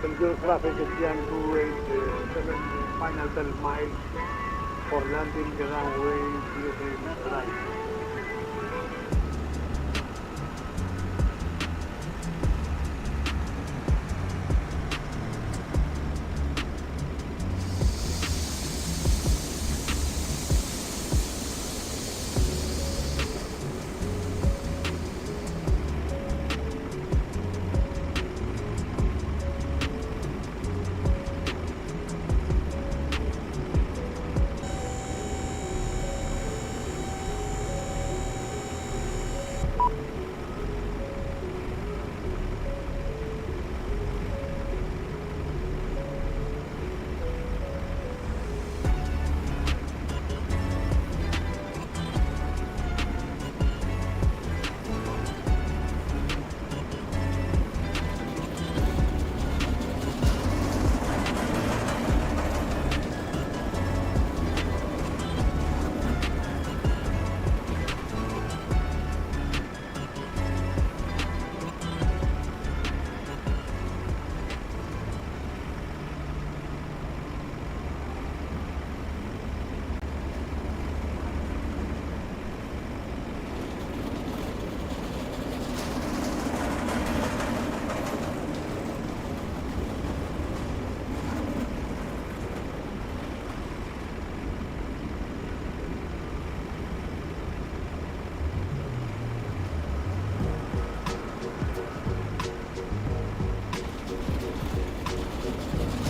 Control traffic Aegean 287, final 12 miles for landing runway 03 right.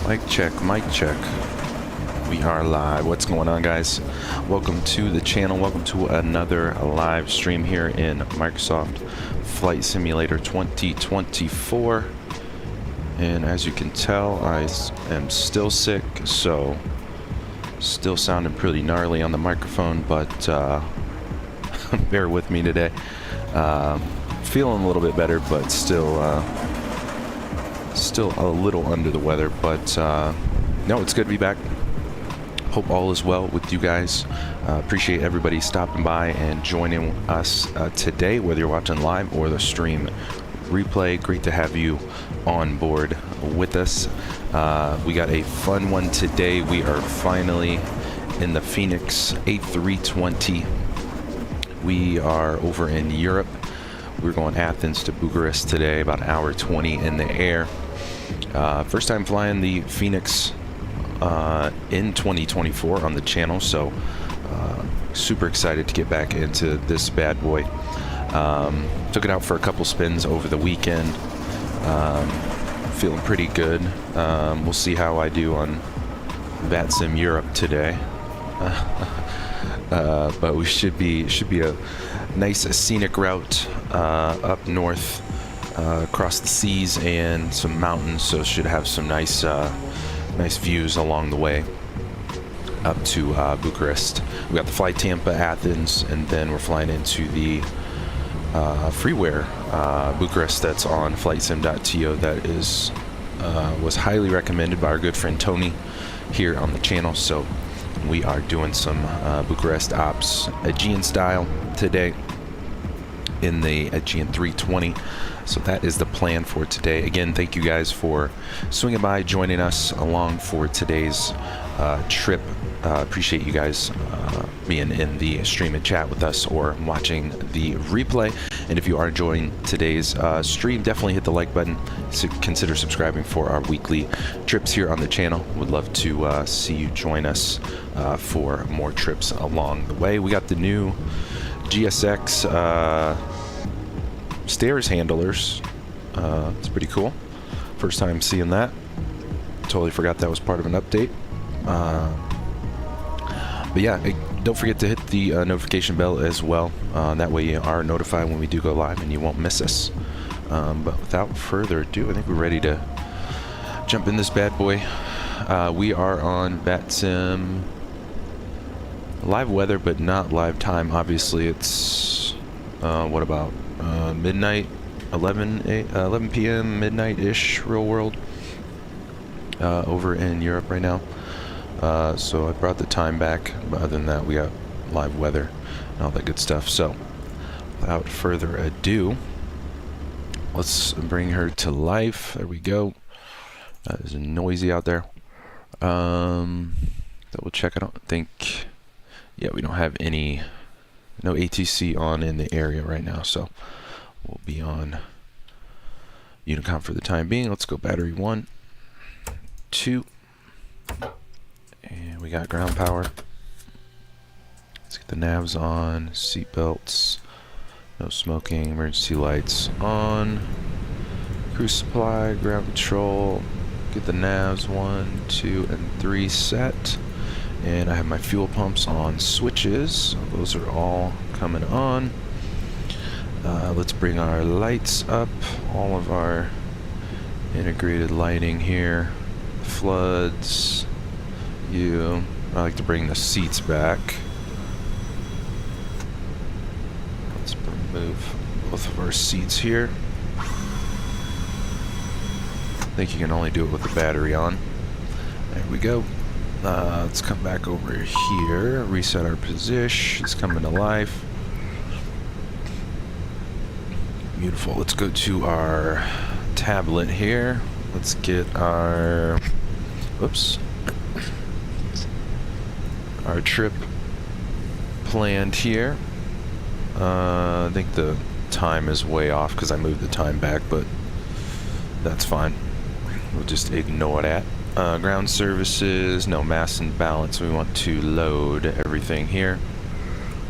Mic check, mic check. We are live. What's going on, guys? Welcome to the channel. Welcome to another live stream here in Microsoft Flight Simulator 2024. And as you can tell, I am still sick, so still sounding pretty gnarly on the microphone, but bear with me today. Feeling a little bit better, but still a little under the weather, but no, it's good to be back. Hope all is well with you guys. Appreciate everybody stopping by and joining us today, whether you're watching live or the stream replay. Great to have you on board with us. We got a fun one today. We are finally in the Fenix A320. We are over in Europe. We're going Athens to Bucharest today, about an hour 20 in the air. First time flying the Fenix in 2024 on the channel, so super excited to get back into this bad boy. Took it out for a couple spins over the weekend. Feeling pretty good. We'll see how I do on VATSIM Europe today. But we should be a nice scenic route up north, across the seas and some mountains, so should have some nice views along the way up to Bucharest. We got the FlyTampa Athens, and then we're flying into the freeware Bucharest that's on flightsim.to. That is was highly recommended by our good friend Tony here on the channel, so we are doing some Bucharest ops Aegean style today in the Aegean 320. So that is the plan for today. Again, thank you guys for swinging by, joining us along for today's trip. Appreciate you guys being in the stream and chat with us or watching the replay. And if you are enjoying today's stream, definitely hit the like button. Consider subscribing for our weekly trips here on the channel. Would love to see you join us for more trips along the way. We got the new GSX stairs handlers. It's pretty cool. First time seeing that. Totally forgot that was part of an update. But yeah, don't forget to hit the notification bell as well. That way you are notified when we do go live and you won't miss us. But without further ado, I think we're ready to jump in this bad boy. We are on VATSIM live weather, but not live time. Obviously, it's what about midnight, 11 p.m. midnight-ish real world over in Europe right now. So I brought the time back, but other than that, we got live weather and all that good stuff. So without further ado, let's bring her to life. There we go. It's noisy out there. Double check. I don't think. Yeah, we don't have no ATC on in the area right now, so we'll be on Unicom for the time being. Let's go battery 1, 2, and we got ground power. Let's get the navs on, seat belts, no smoking, emergency lights on, cruise supply, ground control. Get the navs 1, 2, and 3 set. And I have my fuel pumps on switches. Those are all coming on. Let's bring our lights up. All of our integrated lighting here. Floods. I like to bring the seats back. Let's remove both of our seats here. I think you can only do it with the battery on. There we go. Let's come back over here, reset our position. It's coming to life. Beautiful. Let's go to our tablet here. Let's get our trip planned here. I think the time is way off because I moved the time back, but that's fine. We'll just ignore that. Ground services, no mass and balance. We want to load everything here.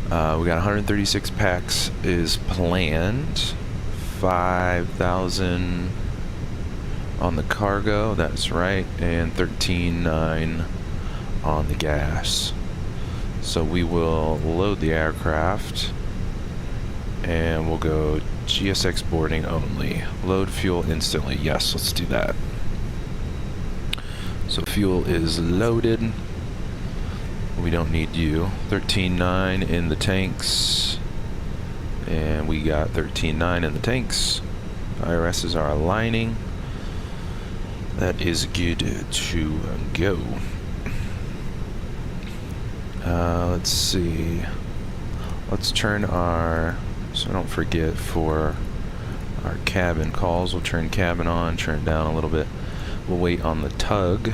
We got 136 packs is planned. 5,000 on the cargo, that's right, and 13,900 on the gas. So we will load the aircraft and we'll go GSX boarding only. Load fuel instantly. Yes, let's do that. So fuel is loaded. We don't need you. 13.9 in the tanks. And we got 13.9 in the tanks. IRSs are aligning. That is good to go. Let's see. Let's turn our, so I don't forget, for our cabin calls, we'll turn cabin on, turn it down a little bit. We'll wait on the tug.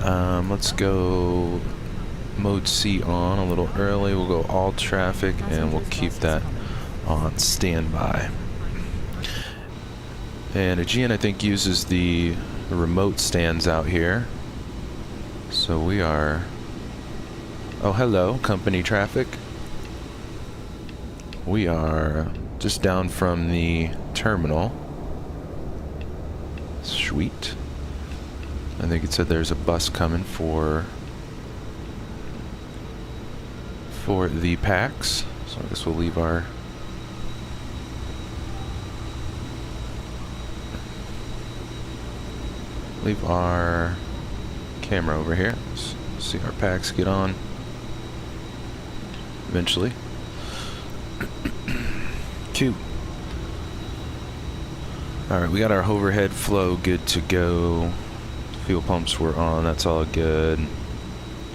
Let's go mode C on a little early. We'll go all traffic and we'll keep that on standby. And Aegean, I think, uses the remote stands out here. So we are... Oh, hello, company traffic. We are just down from the terminal. Sweet. I think it said there's a bus coming for the packs. So I guess we'll leave our camera over here. Let's see our packs get on eventually. Cute. Alright, we got our overhead flow good to go. Fuel pumps were on, that's all good.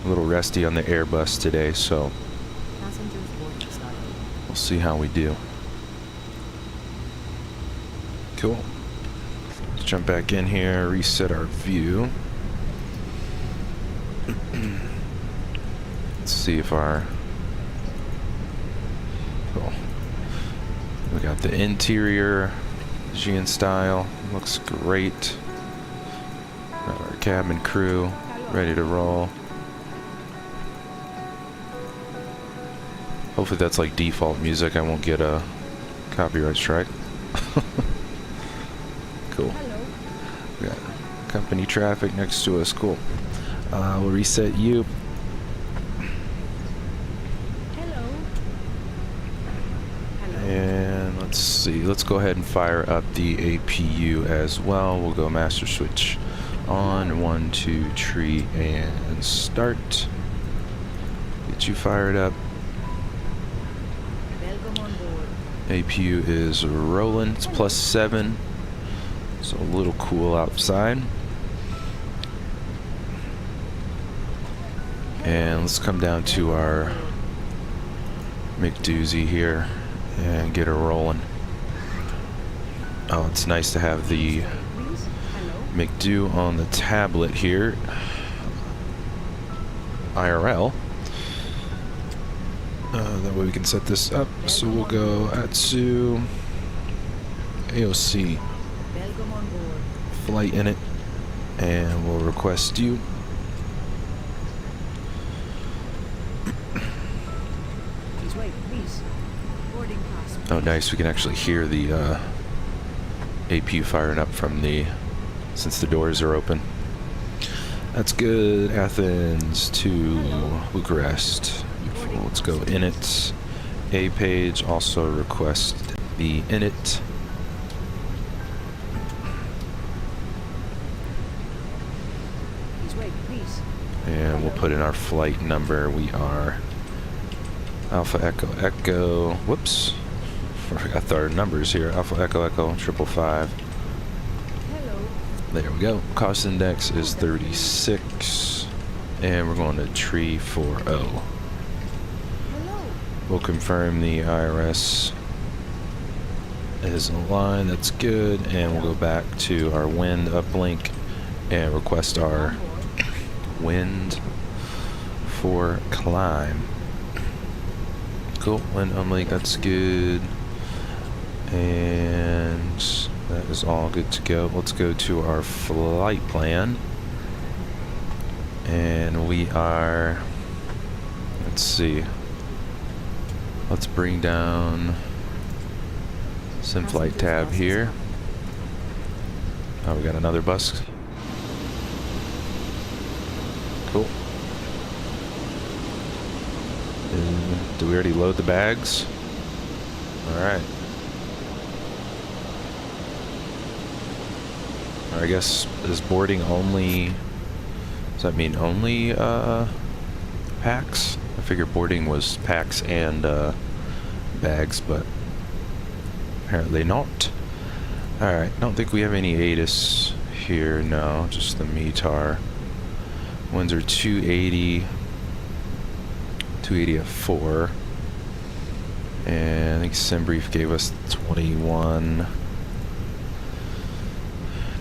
A little rusty on the Airbus today, so we'll see how we do. Cool. Let's jump back in here, reset our view. Let's see if our... Cool. We got the interior Aegean style, looks great. Got our cabin crew ready to roll. Hopefully that's like default music. I won't get a copyright strike. Cool. We got company traffic next to us. Cool. We'll reset you. And let's see. Let's go ahead and fire up the APU as well. We'll go master switch on. 1, 2, 3, and start. Get you fired up. APU is rolling. It's +7, so a little cool outside. And let's come down to our McDoozy here and get her rolling. Oh, it's nice to have the make do on the tablet here. IRL. That way we can set this up. So we'll go ATSU AOC flight in it, and we'll request you. Oh, nice. We can actually hear the APU firing up from the, since the doors are open. That's good. Athens to Bucharest. Let's go init. A page, also request the init. And we'll put in our flight number. We are Alpha Echo Echo. Whoops. Forgot our numbers here. Alpha Echo Echo 555. There we go. Cost index is 36. And we're going to tree 40. We'll confirm the IRS is aligned. That's good. And we'll go back to our wind uplink and request our wind for climb. Cool. Wind uplink. That's good. And that is all good to go. Let's go to our flight plan. And we are, let's see. Let's bring down some flight tab here. Oh, we got another bus. Cool. Did we already load the bags? Alright. I guess is boarding only, does that mean only packs? I figured boarding was packs and bags, but apparently not. Alright, don't think we have any ATIS here, no, just the METAR. Winds are 280 at 4. And I think SimBrief gave us 21.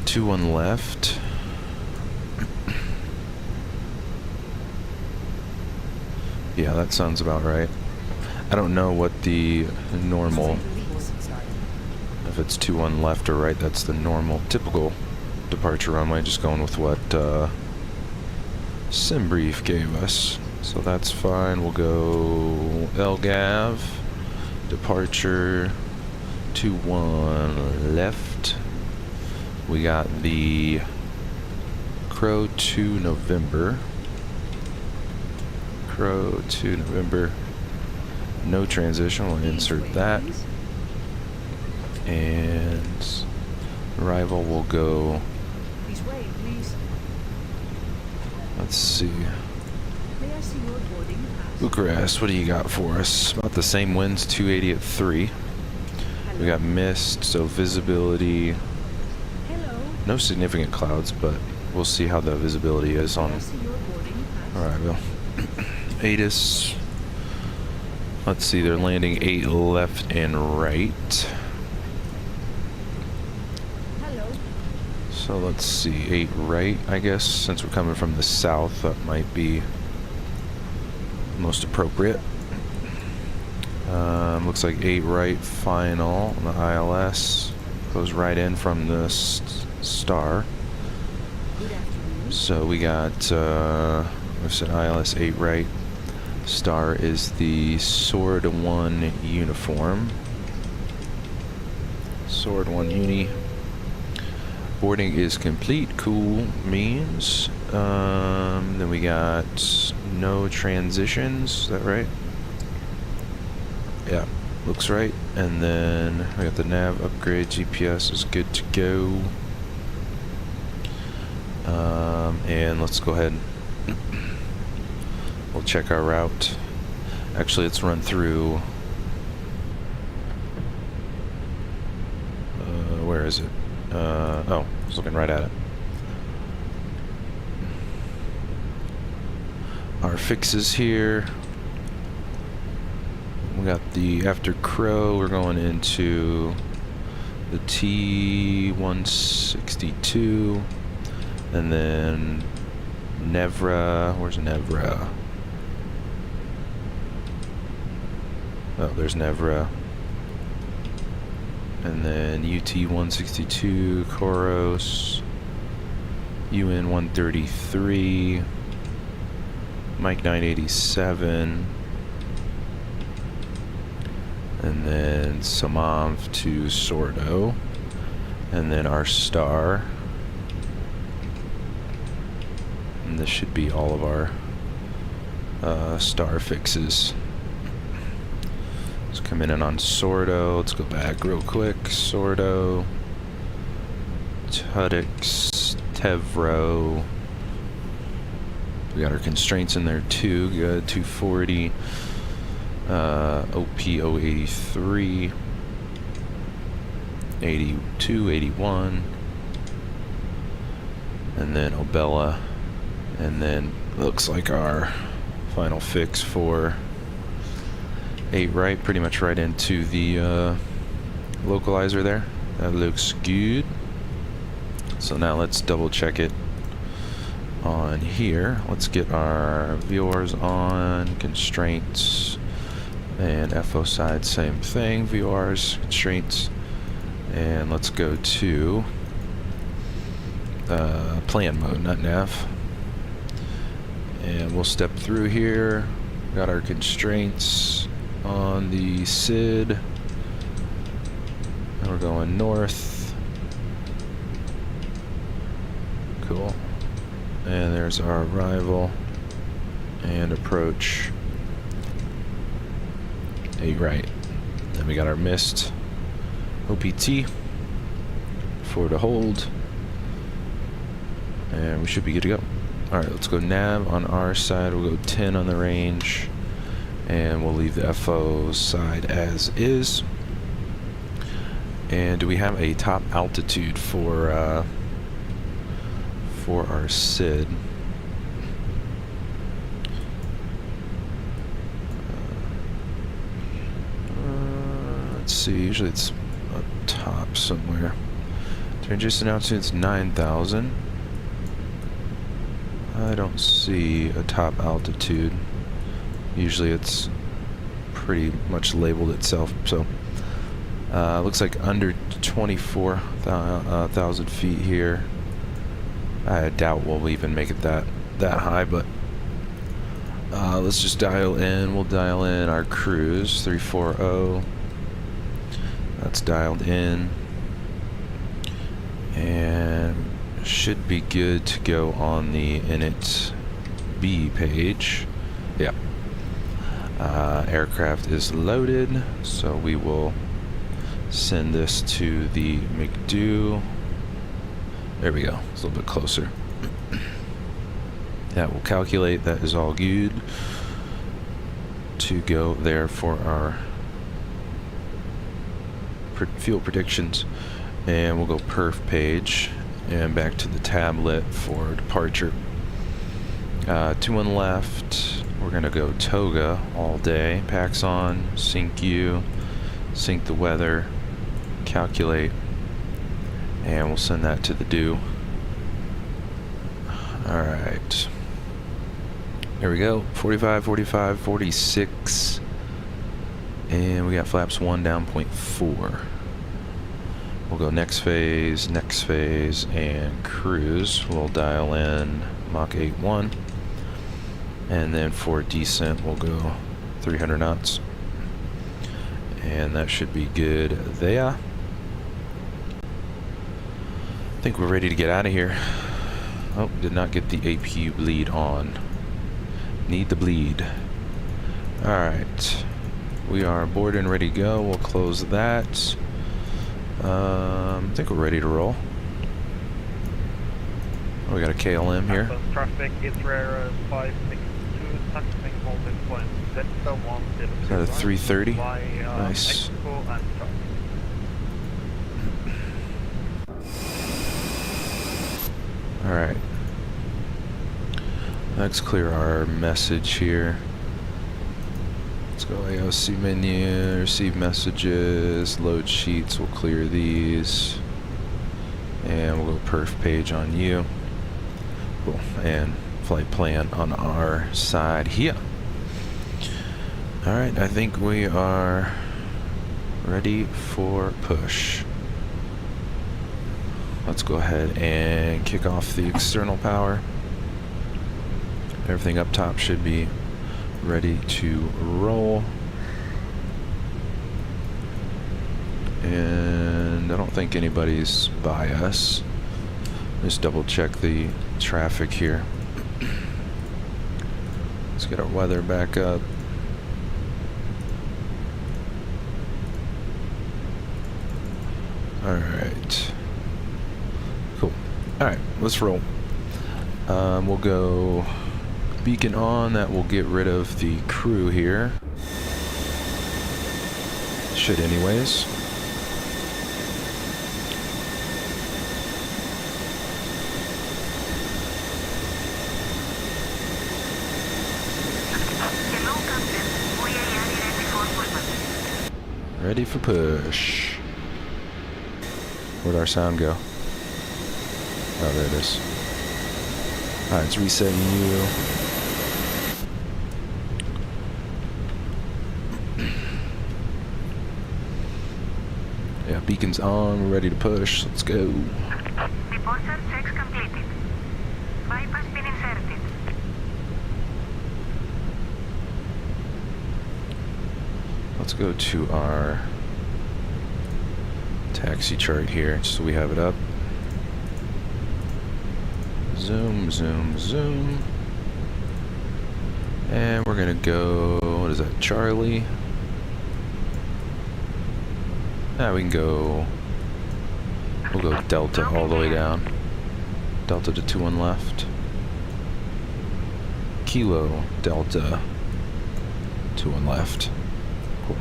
21 left. Yeah, that sounds about right. I don't know what the normal, if it's 21 left or right, that's the normal, typical departure runway, just going with what SimBrief gave us. So that's fine. We'll go LGAV, departure, 21 left. We got the Crow to November. Crow to November. No transition. We'll insert that. And arrival will go. Let's see. Bucharest, what do you got for us? About the same winds, 280 at 3. We got mist, so visibility. No significant clouds, but we'll see how the visibility is on. Alright, well. ATIS. Let's see, they're landing 8 left and right. So let's see, 8 right, I guess, since we're coming from the south, that might be most appropriate. Looks like 8 right final on the ILS. Goes right in from the star. So we got, what's an ILS 8 right. Star is the Sword 1 uniform. Sword 1 uni. Boarding is complete. Cool means. Then we got no transitions. Is that right? Yeah, looks right. And then we got the nav upgrade. GPS is good to go. And let's go ahead. We'll check our route. Actually, let's run through. Where is it? Oh, I was looking right at it. Our fixes here. We got the after Crow. We're going into the T162. And then Nevra, where's Nevra? Oh, there's Nevra. And then UT-162, Koros, UN-133, Mike 987, and then Samov to Sordo, and then our star. And this should be all of our star fixes. Let's come in and on Sordo. Let's go back real quick. Sordo, Tutix, Tevro. We got our constraints in there too. Good. 240. OP083. 82, 81. And then Obella. And then looks like our final fix for 8 right, pretty much right into the localizer there. That looks good. So now let's double check it on here. Let's get our VORs on, constraints, and FO side, same thing, VORs, constraints, and let's go to plan mode, not nav. And we'll step through here. Got our constraints on the SID. And we're going north. Cool. And there's our arrival and approach. 8 right. Then we got our mist. OPT. 4 to hold. And we should be good to go. Alright, let's go nav on our side. We'll go 10 on the range. And we'll leave the FO side as is. And do we have a top altitude for our SID? Let's see, usually it's up top somewhere. Just announcing it's 9,000. I don't see a top altitude. Usually it's pretty much labeled itself, so looks like under 24,000 feet here. I doubt we'll even make it that high, but let's just dial in. We'll dial in our cruise 340. That's dialed in, and should be good to go on the init B page. Yeah. Aircraft is loaded, so we will send this to the McDo. There we go. It's a little bit closer. That will calculate. That is all good to go there for our fuel predictions. And we'll go perf page and back to the tablet for departure. 2 on left. We're gonna go toga all day. Packs on, sync you, sync the weather, calculate, and we'll send that to the do. Alright. There we go. 45, 45, 46. And we got flaps 1 down 0.4. We'll go next phase, and cruise. We'll dial in Mach 8.1. And then for descent, we'll go 300 knots. And that should be good there. I think we're ready to get out of here. Oh, did not get the APU bleed on. Need the bleed. Alright. We are aboard and ready to go. We'll close that. I think we're ready to roll. Oh, we got a KLM here. Traffic is rare 562, taxiing holding point Delta 1. Is that a 330? Nice. Alright. Let's clear our message here. Let's go AOC menu, receive messages, load sheets, we'll clear these. And we'll go perf page on you. Cool. And flight plan on our side here. Alright, I think we are ready for push. Let's go ahead and kick off the external power. Everything up top should be ready to roll. And I don't think anybody's by us. Just double check the traffic here. Let's get our weather back up. Alright. Cool. Alright, let's roll. We'll go beacon on. That will get rid of the crew here. Should anyways. Ready for push. Where'd our sound go? Oh, there it is. Alright, it's resetting you. Yeah, beacon's on, we're ready to push. Let's go. Departure checks completed. Bypass been inserted. Let's go to our taxi chart here, just so we have it up. Zoom, zoom, zoom. And we're gonna go, what is that, Charlie? We can go, we'll go Delta all the way down. Delta to 21 left. Kilo, Delta, 21 left. Cool.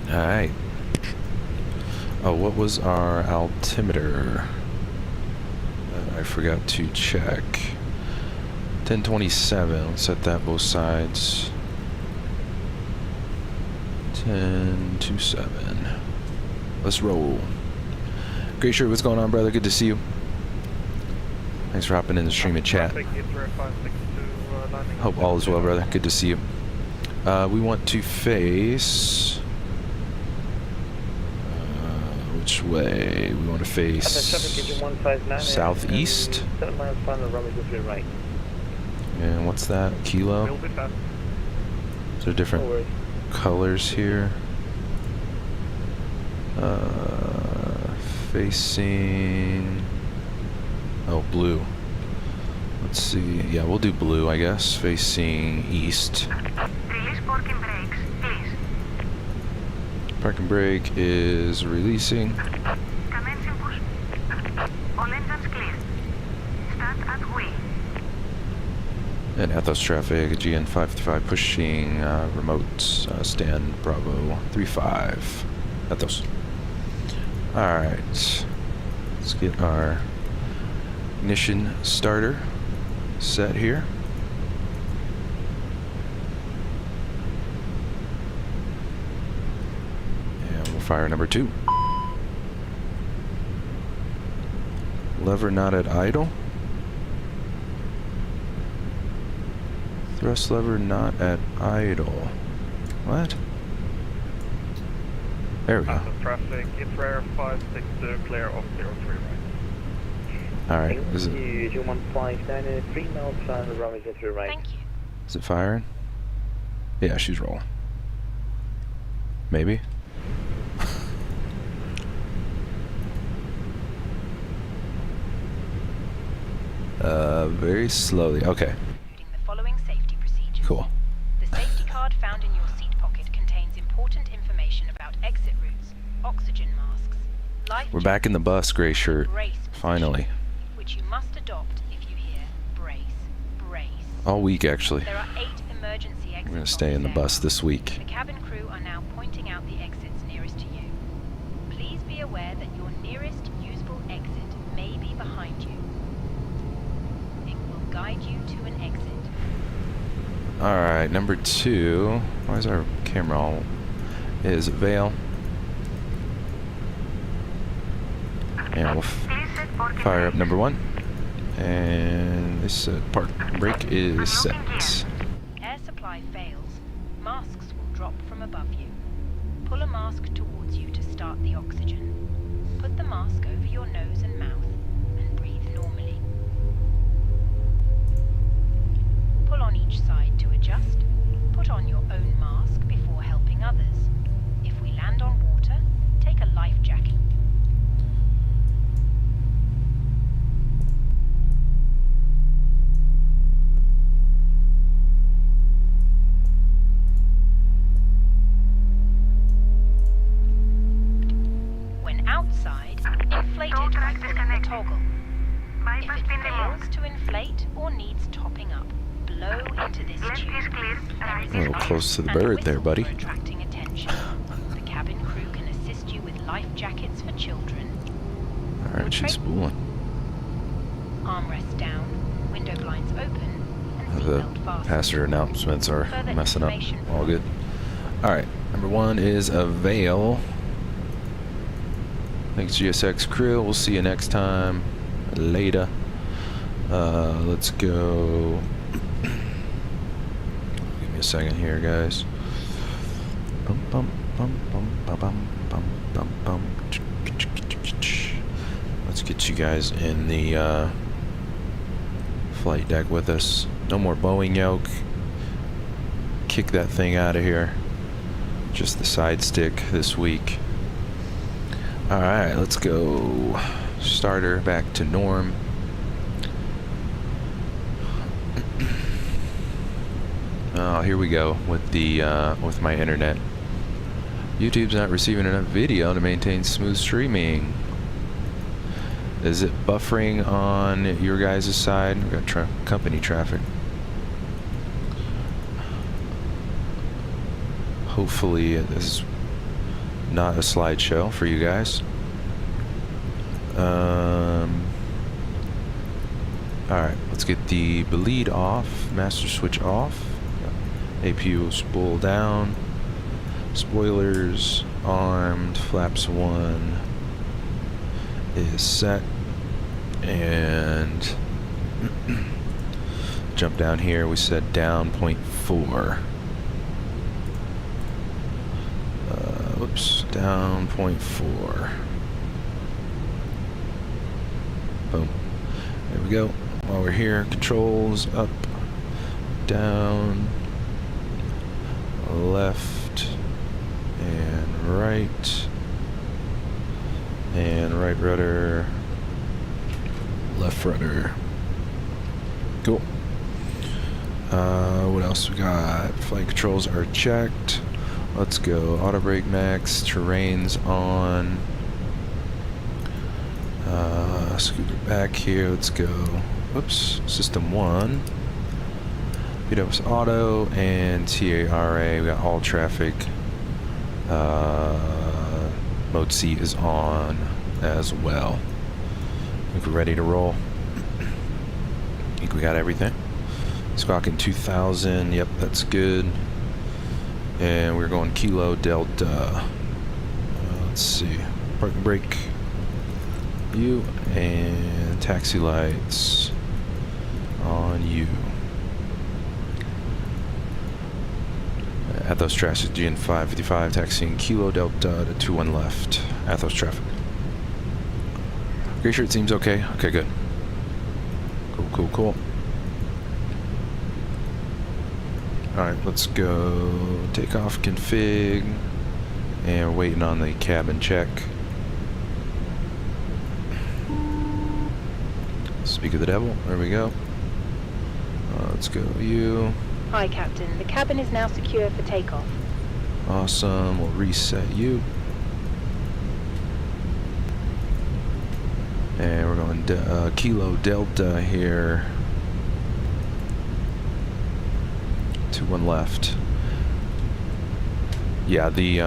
Alright. Oh, what was our altimeter? I forgot to check. 1027. Let's set that both sides. 1027. Let's roll. Great shirt. What's going on, brother? Good to see you. Thanks for hopping in the stream and chat. Hope all is well, brother. Good to see you. We want to face. Which way? We want to face southeast. And what's that? Kilo? Is there different colors here? Facing. Oh, blue. Let's see. Yeah, we'll do blue, I guess. Facing east. Release parking brakes, please. Parking brake is releasing. Commencing push. All engines clear. Start at wheel. And Athens traffic, Aegean 535 pushing remote stand Bravo 35. Athens. Alright. Let's get our ignition starter set here. And we'll fire number 2. Lever not at idle. Thrust lever not at idle. What? There we go. Traffic, it's rare 560, clear of 03 right. Alright, is it? 2159, 3 miles on the runway 03 right. Thank you. Is it firing? Yeah, she's rolling. Maybe. Very slowly. Okay. Including the following safety procedures. Cool. The safety card found in your seat pocket contains important information about exit routes, oxygen masks, life. We're back in the bus, gray shirt. brace Finally. which you must adopt if you hear brace, brace. All week, actually. There are 8 emergency exits. We're going to stay in the bus this week. The cabin crew are now pointing out the exits nearest to you. Please be aware that your nearest usable exit may be behind you. It will guide you to an exit. Alright, number 2. Why is our camera all... Is Vale. And we'll... Please Fire up number 1. And this park brake is set. Air supply fails. Masks will drop from above you. Pull a mask towards you to start the oxygen. Put the mask over your nose and mouth and breathe normally. Pull on each side to adjust. Put on your own mask before helping others. If we land on water, take a life jacket. When outside, inflate it by pulling the toggle. If it fails to inflate or needs topping up, blow into this tube. There is A little close to the bird there, buddy. Attracting attention. The cabin crew can assist you with life jackets for children. Alright, she's spooling. Armrests down, window blinds open, and The seatbelt fastened. passenger announcements are Further messing up. information. All good. Alright, number 1 is Avail. Thanks, GSX crew. We'll see you next time. Later. Let's go. Give me a second here, guys. Bum, bum, bum, bum, bum, bum, bum, bum, bum. Let's get you guys in the flight deck with us. No more Boeing yoke. Kick that thing out of here. Just the side stick this week. Alright, let's go. Starter back to norm. Oh, here we go with the with my internet. YouTube's not receiving enough video to maintain smooth streaming. Is it buffering on your guys' side? We got company traffic. Hopefully this is not a slideshow for you guys. Alright, let's get the bleed off, master switch off, APU spool down, spoilers armed, flaps 1 is set, and jump down here, we said down 0.4. Whoops, down 0.4. Boom. There we go. While we're here, controls up, down, left, and right rudder, left rudder. Cool. What else we got? Flight controls are checked. Let's go. Auto brake max, terrain's on. Scooter back here. Let's go. Whoops. System 1. PWS auto and TARA. We got all traffic. Mode C is on as well. I think we're ready to roll. I think we got everything. Squawking 2000. Yep, that's good. And we're going Kilo Delta. Let's see. Parking brake. You. And taxi lights on you. Athos traffic GN 555 taxiing Kilo Delta to 21 left. Athos traffic. Pretty sure it seems okay. Okay, good. Cool. Alright, let's go takeoff config, and we're waiting on the cabin check. Speak of the devil, there we go. Let's go you. Hi, Captain. The cabin is now secure for takeoff. Awesome, we'll reset you. And we're going Kilo Delta here. 21 left. Yeah, the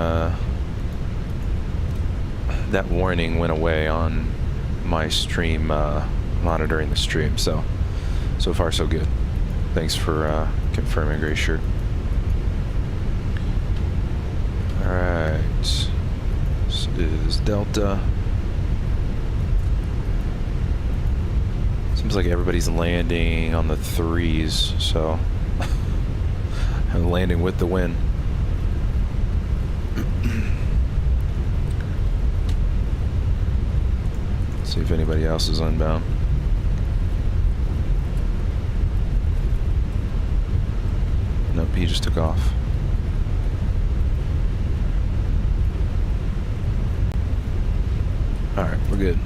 that warning went away on my stream, monitoring the stream. So far so good. Thanks for confirming, Gray Shirt. All right, this is Delta. Seems like everybody's landing on the 3s, so I'm landing with the wind. See if anybody else is unbound. Nope, he just took off. Alright, we're good.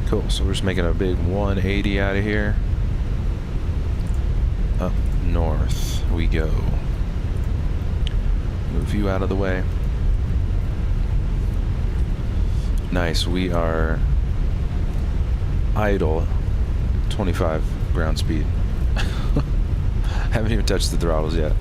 Cool, so we're just making a big 180 out of here. Up north we go. Move you out of the way. Nice, we are idle 25 ground speed. Haven't even touched the throttles yet.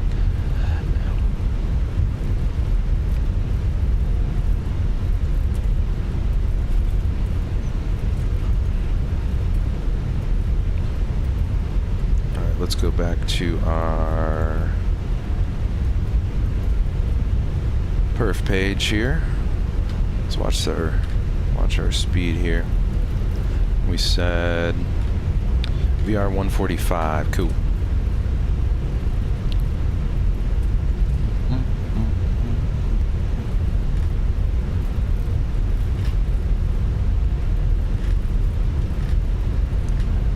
Alright, let's go back to our perf page here. Let's watch our speed here. We said VR 145. Cool.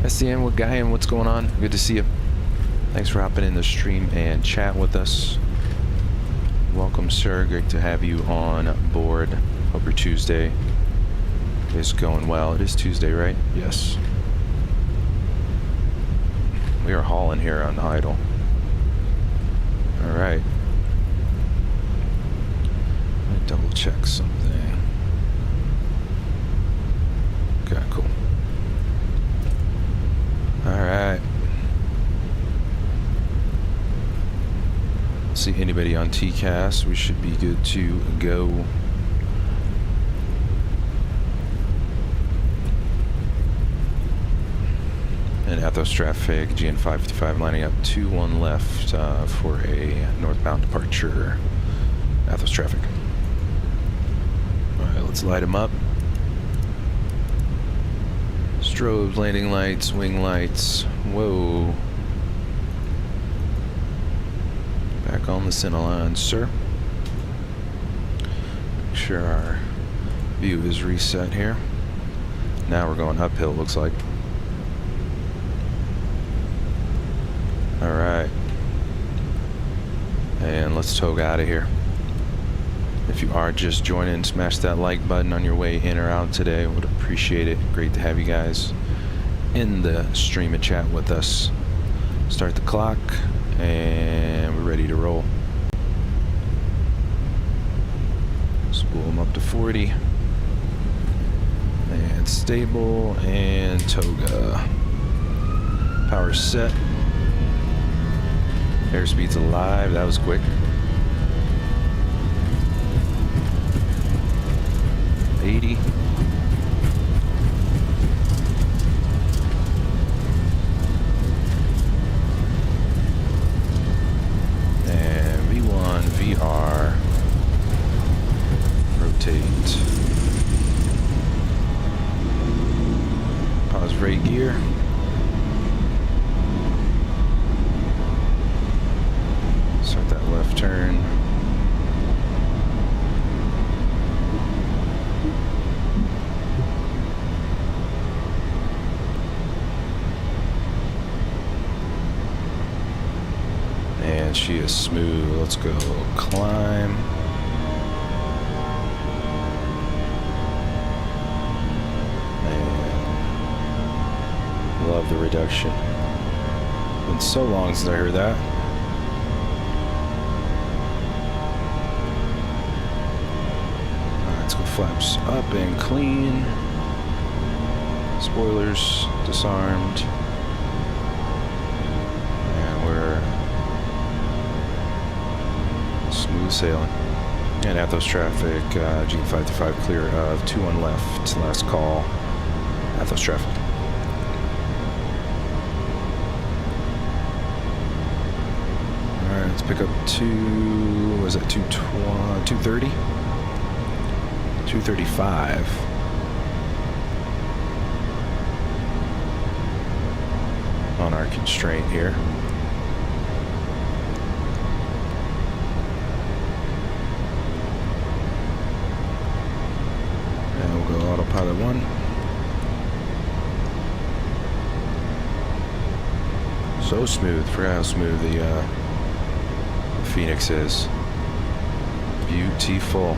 SCN, what guy and what's going on? Good to see you. Thanks for hopping in the stream and chat with us. Welcome, sir. Great to have you on board. Hope your Tuesday is going well. It is Tuesday, right? Yes. We are hauling here on idle. All right. Let me double check something. Okay, cool. All right. See anybody on TCAS? We should be good to go. And Athens traffic, GN555 lining up 2-1 left for a northbound departure. Athens traffic. All right, let's light them up. Strobes, landing lights, wing lights. Whoa. Back on the center line, sir. Make sure our view is reset here. Now we're going uphill, looks like. Alright. And let's togue out of here. If you are just joining, smash that like button on your way in or out today. Would appreciate it. Great to have you guys in the stream and chat with us. Start the clock, and we're ready to roll. Spool them up to 40. And stable, and toga. Power set. Airspeed's alive. That was quick. 80. And V1, VR. Rotate. Pause rate gear. Start that left turn. And she is smooth. Let's go climb. And love the reduction. Been so long since I heard that. Alright, let's go flaps up and clean. Spoilers disarmed. Smooth sailing. And Athens traffic, G525 clear of 2-1 left, last call. Athens traffic. Alright, let's pick up was that 230? 235. on our constraint here. And we'll go autopilot 1. So smooth. Forgot how smooth the Fenix is. Beautiful.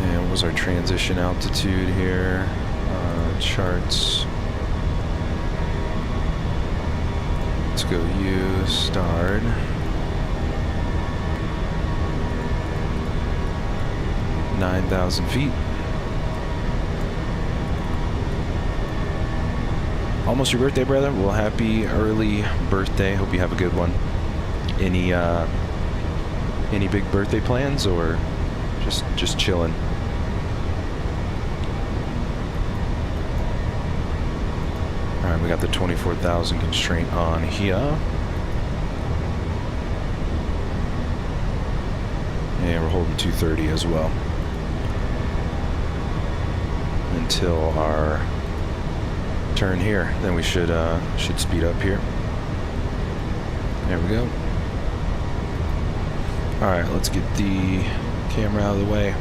And what was our transition altitude here? Charts. Let's go U, start. $9,000 feet. Almost your birthday, brother. Well, happy early birthday. Hope you have a good one. Any big birthday plans, or just chilling? All right, we got the 24,000 constraint on here, and we're holding 230 as well until our turn here. Then we should speed up here. There we go. All right, let's get the camera out of the way.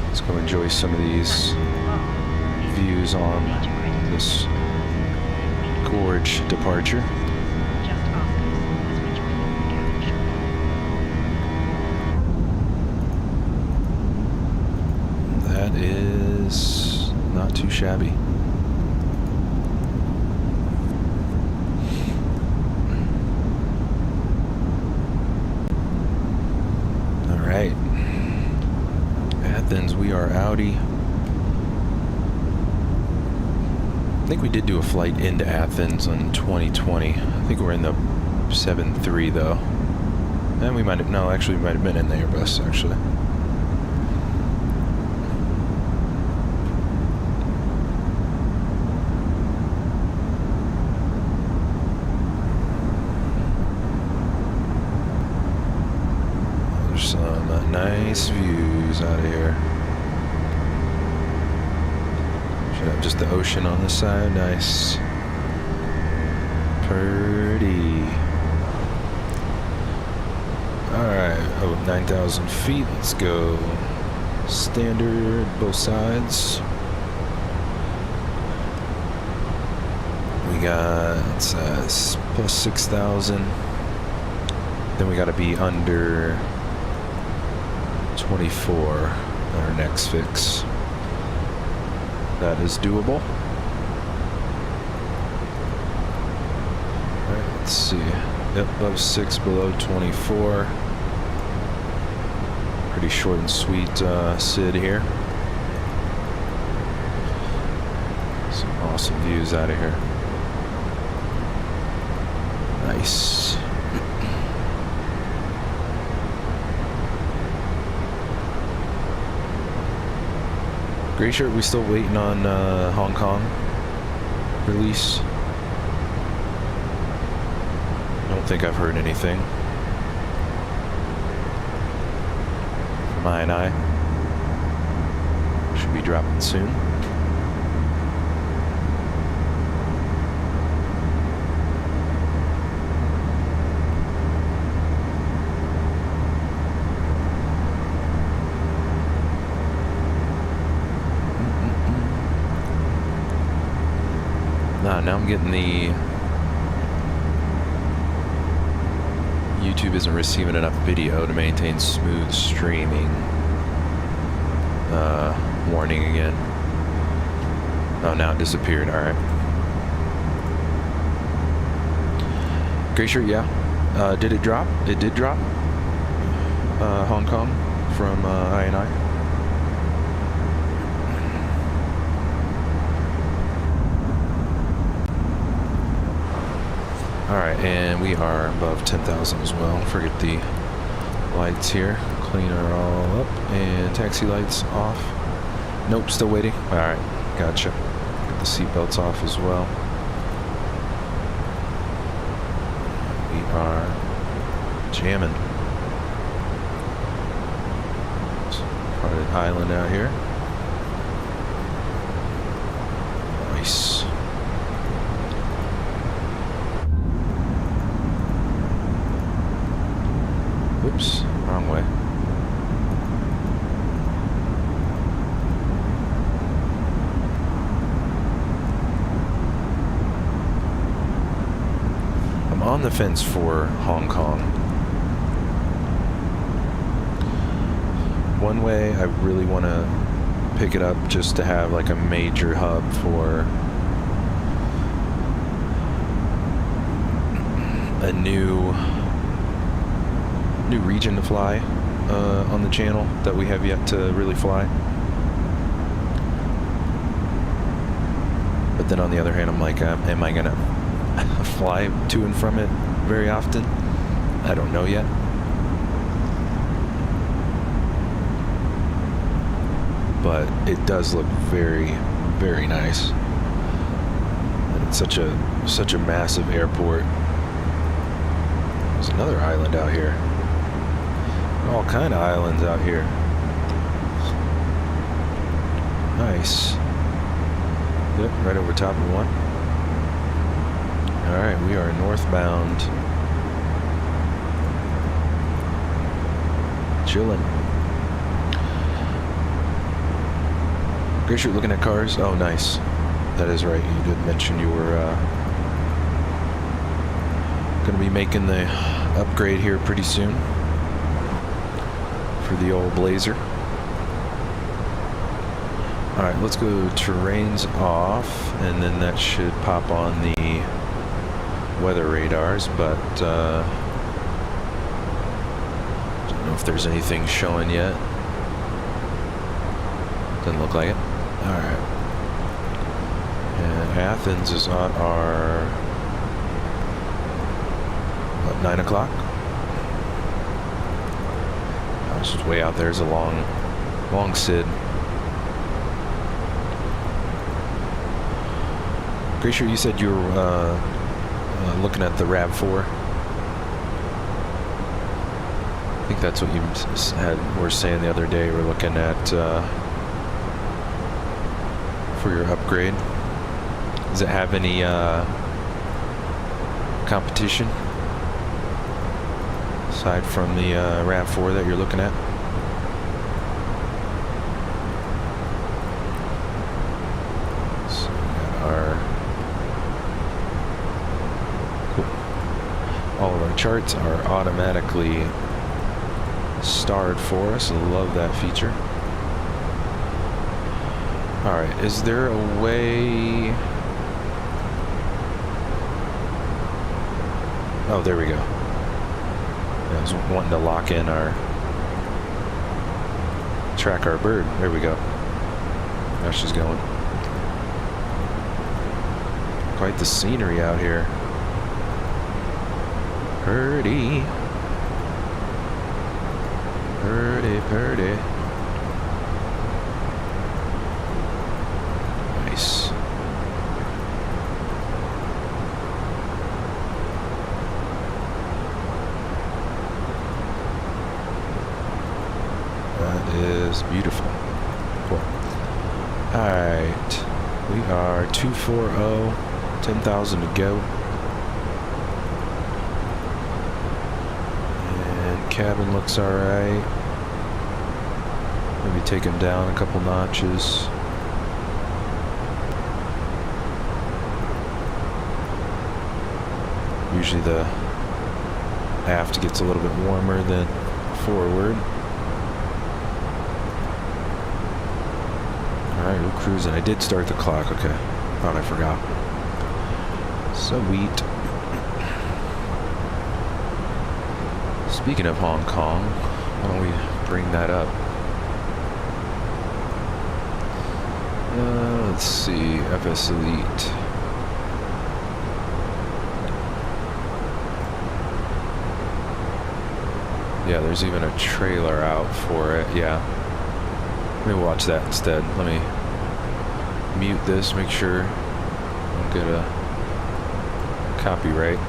Let's go enjoy some of these views on this gorge departure. That is not too shabby. Alright. Athens, we are outie. I think we did do a flight into Athens in 2020. I think we're in the 7-3 though. And we might have, no, actually we might have been in the Airbus actually. There's some nice views out of here. Should have just the ocean on this side. Nice. Pretty. Alright, 9,000 feet. Let's go standard both sides. We got plus 6,000. Then we got to be under 24 on our next fix. That is doable. Alright, let's see. Yep, above 6, below 24. Pretty short and sweet SID here. Some awesome views out of here. Nice. Gray shirt, we still waiting on Hong Kong release. I don't think I've heard anything from I&I. Should be dropping soon. Now I'm getting the YouTube isn't receiving enough video to maintain smooth streaming. Warning again. Oh, now it disappeared. All right. Gray shirt, yeah. Did it drop? It did drop. Hong Kong from I&I. Alright, and we are above 10,000 as well. Forget the lights here. Clean her all up. And taxi lights off. Nope, still waiting. Alright, gotcha. Get the seatbelts off as well. We are jamming. Part of the island out here. wrong way. I'm on the fence for Hong Kong. One way I really want to pick it up just to have like a major hub for a new region to fly on the channel that we have yet to really fly. But then on the other hand, I'm like, am I gonna fly to and from it very often? I don't know yet. But it does look very, very nice. And it's such a massive airport. There's another island out here. All kind of islands out here. Nice. Yep, right over top of one. Alright, we are northbound. Chilling. Great, you're looking at cars? Oh, nice. That is right. You did mention you were going to be making the upgrade here pretty soon for the old Blazer. Alright, let's go terrains off, and then that should pop on the weather radars, but don't know if there's anything showing yet. Doesn't look like it. Alright. And Athens is on our 9 o'clock. It's just way out there. There's a long SID. Pretty sure you said you were looking at the RAV4. I think that's what you were saying the other day. We're looking at for your upgrade. Does it have any competition aside from the RAV4 that you're looking at? So we got our cool. All of our charts are automatically starred for us. I love that feature. Alright, is there a way... Oh, there we go. I was wanting to lock in our... track our bird. There we go. There she's going. Quite the scenery out here. Purdy. Purdy, purdy. Nice. That is beautiful. Cool. Alright. We are 240, 10,000 to go. And cabin looks alright. Maybe take him down a couple notches. Usually the aft gets a little bit warmer than forward. Alright, we're cruising. I did start the clock. Okay. Thought I forgot. Sweet. Speaking of Hong Kong, why don't we bring that up? Let's see. FS Elite. Yeah, there's even a trailer out for it. Yeah. Let me watch that instead. Let me mute this, make sure I don't get a copyright.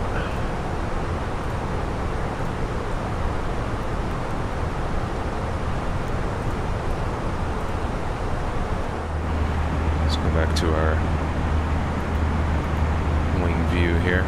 Let's go back to our wing view here.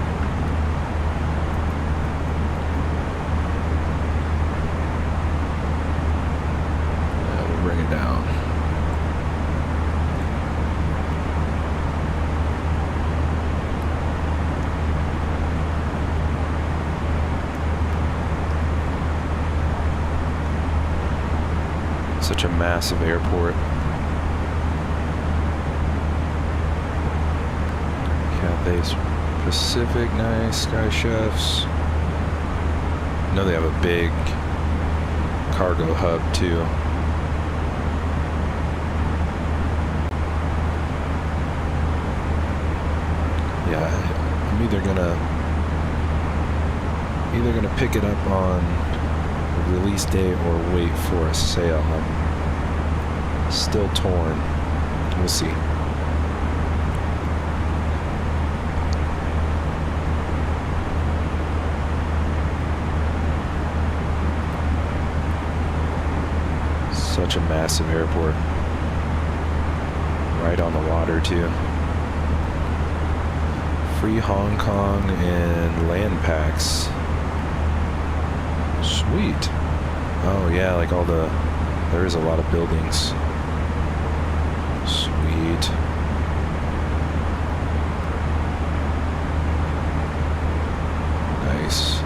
Such a massive airport. Cathay Pacific, nice. Sky Chefs. I know they have a big cargo hub too. Yeah, I'm either gonna pick it up on release date or wait for a sale. I'm still torn. We'll see. Such a massive airport. Right on the water too. Free Hong Kong and land packs. Sweet. Oh yeah, like all the, there is a lot of buildings. Sweet. Nice.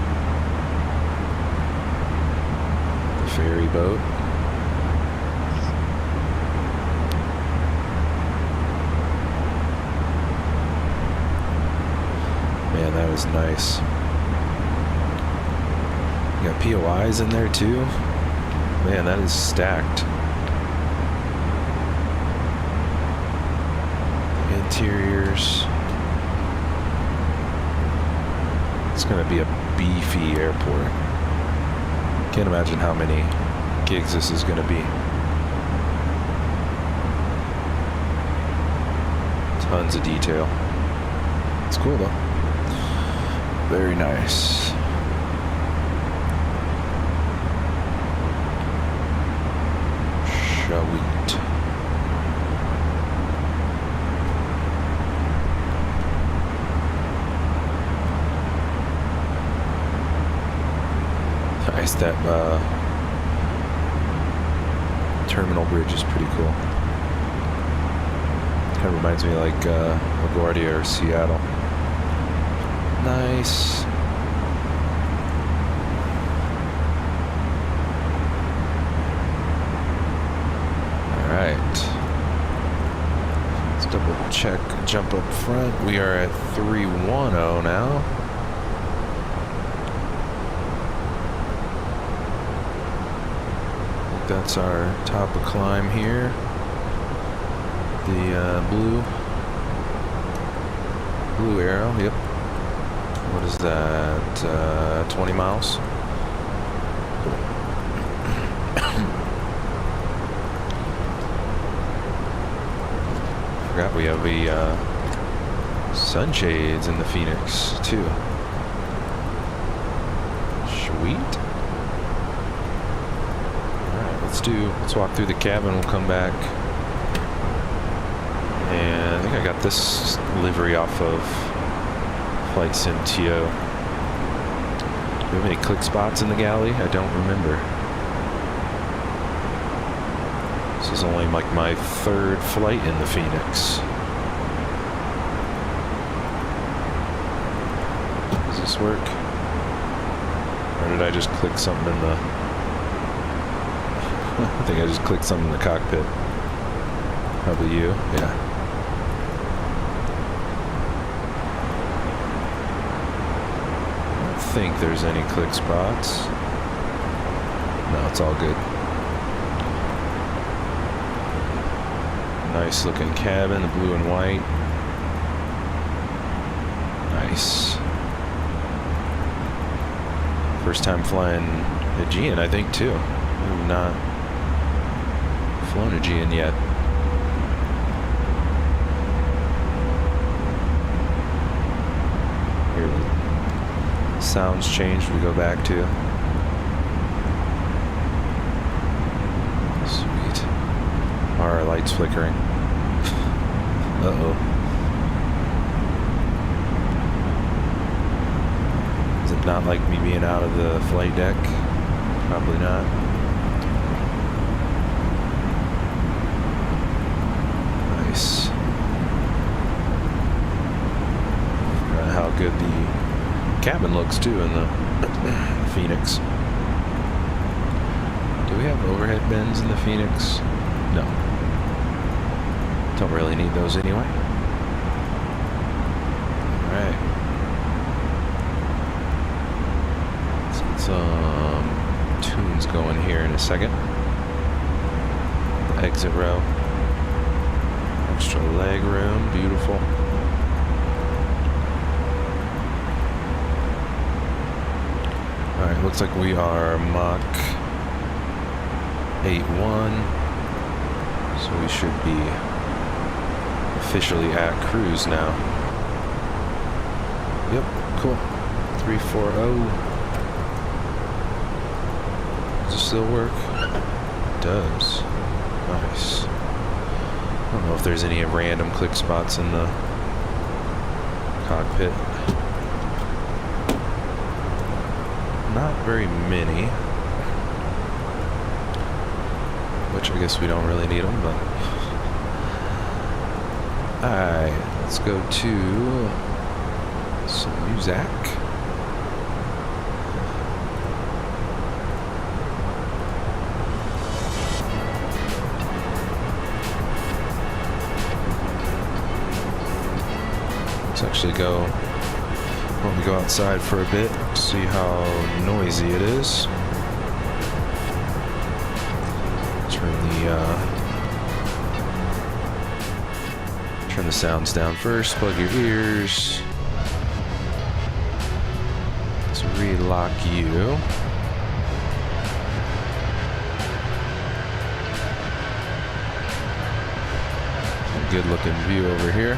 The ferry boat. Man, that was nice. You got POIs in there too. Man, that is stacked. Interiors. It's gonna be a beefy airport. Can't imagine how many gigs this is gonna be. Tons of detail. It's cool though. Very nice. Sweet. Nice, that terminal bridge is pretty cool. Kind of reminds me of like LaGuardia or Seattle. Nice. Alright. Let's double check, jump up front. We are at 310 now. I think that's our top of climb here. The blue arrow, yep. What is that, 20 miles? Forgot we have the sunshades in the Phoenix too. Sweet. Alright, let's walk through the cabin, we'll come back. And I think I got this livery off of Flight Sim TO. Do we have any click spots in the galley? I don't remember. This is only like my third flight in the Phoenix. Does this work? Or did I just click something in the... I think I just clicked something in the cockpit. Probably you, yeah. I think there's any click spots. No, it's all good. Nice looking cabin, the blue and white. Nice. First time flying Aegean, I think, too. I've not flown Aegean yet. Here, the sounds changed. We go back to. Sweet. Are our lights flickering? Uh-oh. Does it not like me being out of the flight deck? Probably not. Nice. How good the cabin looks too in the Phoenix. Do we we have overhead bins in the Phoenix? No. Don't really need those anyway. Alright. Let's get some tunes going here in a second. The exit row. Extra leg room, beautiful. Alright, looks like we are Mach 8.1, so we should be officially at cruise now. Yep, cool. 340. Does this still work? It does. Nice. I don't know if there's any random click spots in the cockpit. Not very many. Which I guess we don't really need them, but... Alright, let's go to some music. Let's actually go, why don't we go outside for a bit, see how noisy it is. Turn the sounds down first, plug your ears. Let's relock you. Good looking view over here.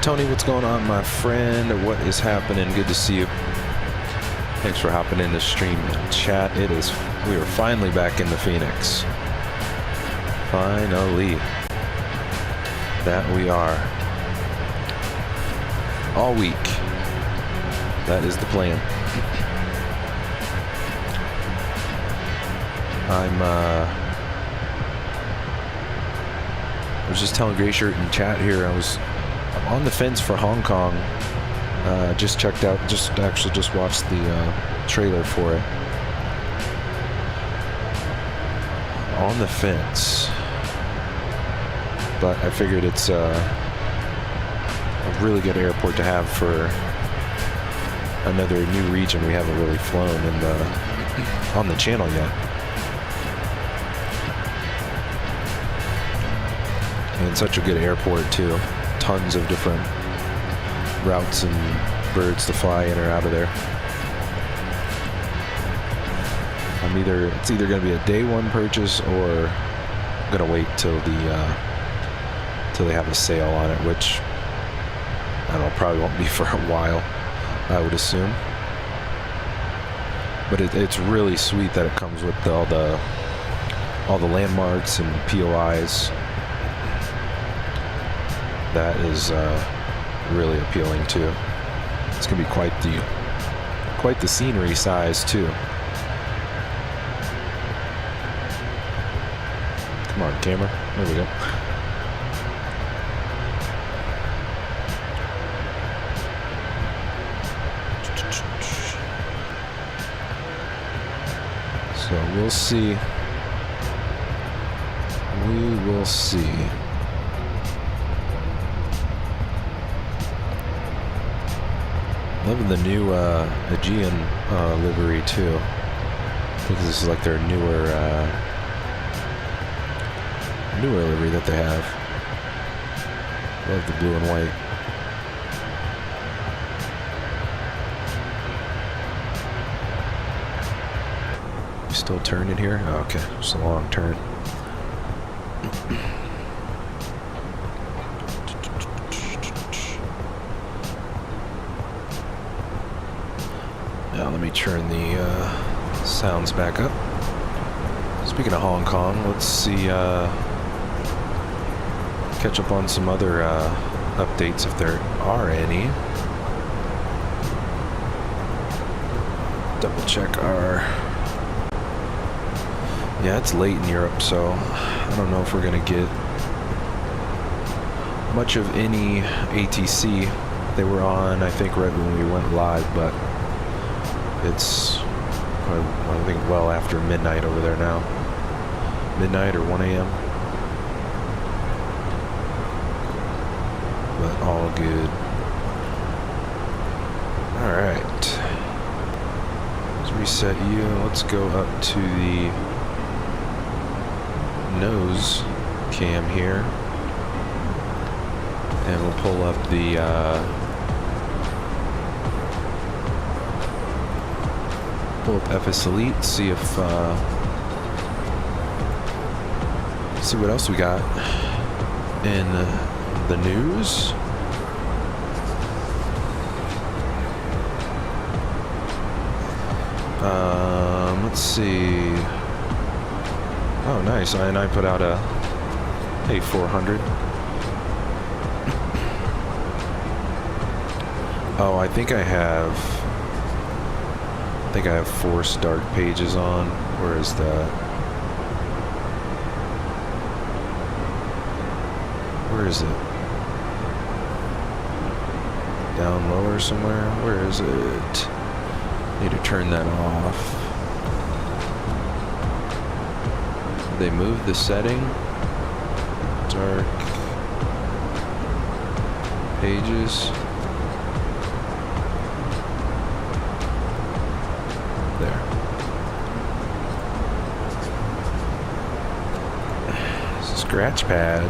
Tony, what's going on, my friend? What is happening? Good to see you. Thanks for hopping in the stream and chat. We are finally back in the Phoenix. Finally. That we are. All week. That is the plan. I was just telling Gray Shirt in chat here, I'm on the fence for Hong Kong. Just checked out, just watched the trailer for it. On the fence. But I figured it's a really good airport to have for another new region we haven't really flown in on the channel yet. And such a good airport too. Tons of different routes and birds to fly in or out of there. It's either going to be a day one purchase or I'm going to wait till they have a sale on it, which I don't know, probably won't be for a while, I would assume. But it's really sweet that it comes with all the landmarks and POIs. That is really appealing too. It's gonna be quite the scenery size too. Come on, camera. There we go. So we'll see. We will see. Loving the new Aegean livery too. I think this is like their newer livery that they have. Love the blue and white. You still turning here? Oh, okay, it's a long turn. Now let me turn the sounds back up. Speaking of Hong Kong, let's see, catch up on some other updates if there are any. Double check our... Yeah, it's late in Europe, so I don't know if we're gonna get much of any ATC They were on, I think, right when we went live, but it's, I think, well after midnight over there now. Midnight or 1 a.m. But all good. Alright. Let's reset you. Let's go up to the nose cam here. And we'll pull up the pull up FS Elite, see if see what else we got in the news. Let's see. Oh, nice. And I put out a A400. Oh, I think I have 4 start pages on. Where is that? Where is it? Down lower somewhere? Where is it? Need to turn that off. They moved the setting. Dark pages. There. Scratch pad.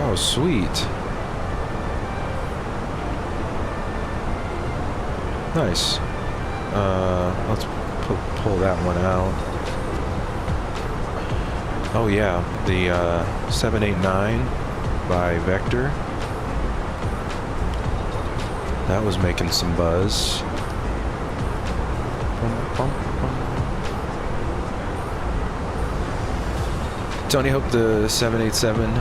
Oh, sweet. Nice. Let's pull that one out. Oh yeah, the 789 by Vector. That was making some buzz. Tony, hope the 787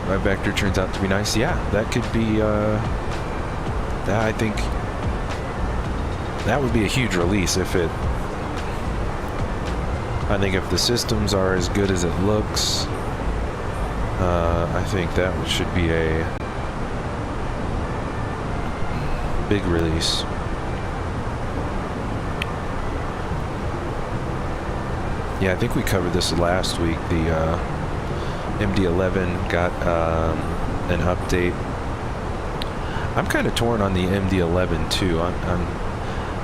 by Vector turns out to be nice. Yeah, that could be, that I think, that would be a huge release if it, I think if the systems are as good as it looks, I think that should be a big release. Yeah, I think we covered this last week. The MD-11 got an update. I'm kind of torn on the MD-11 too. I'm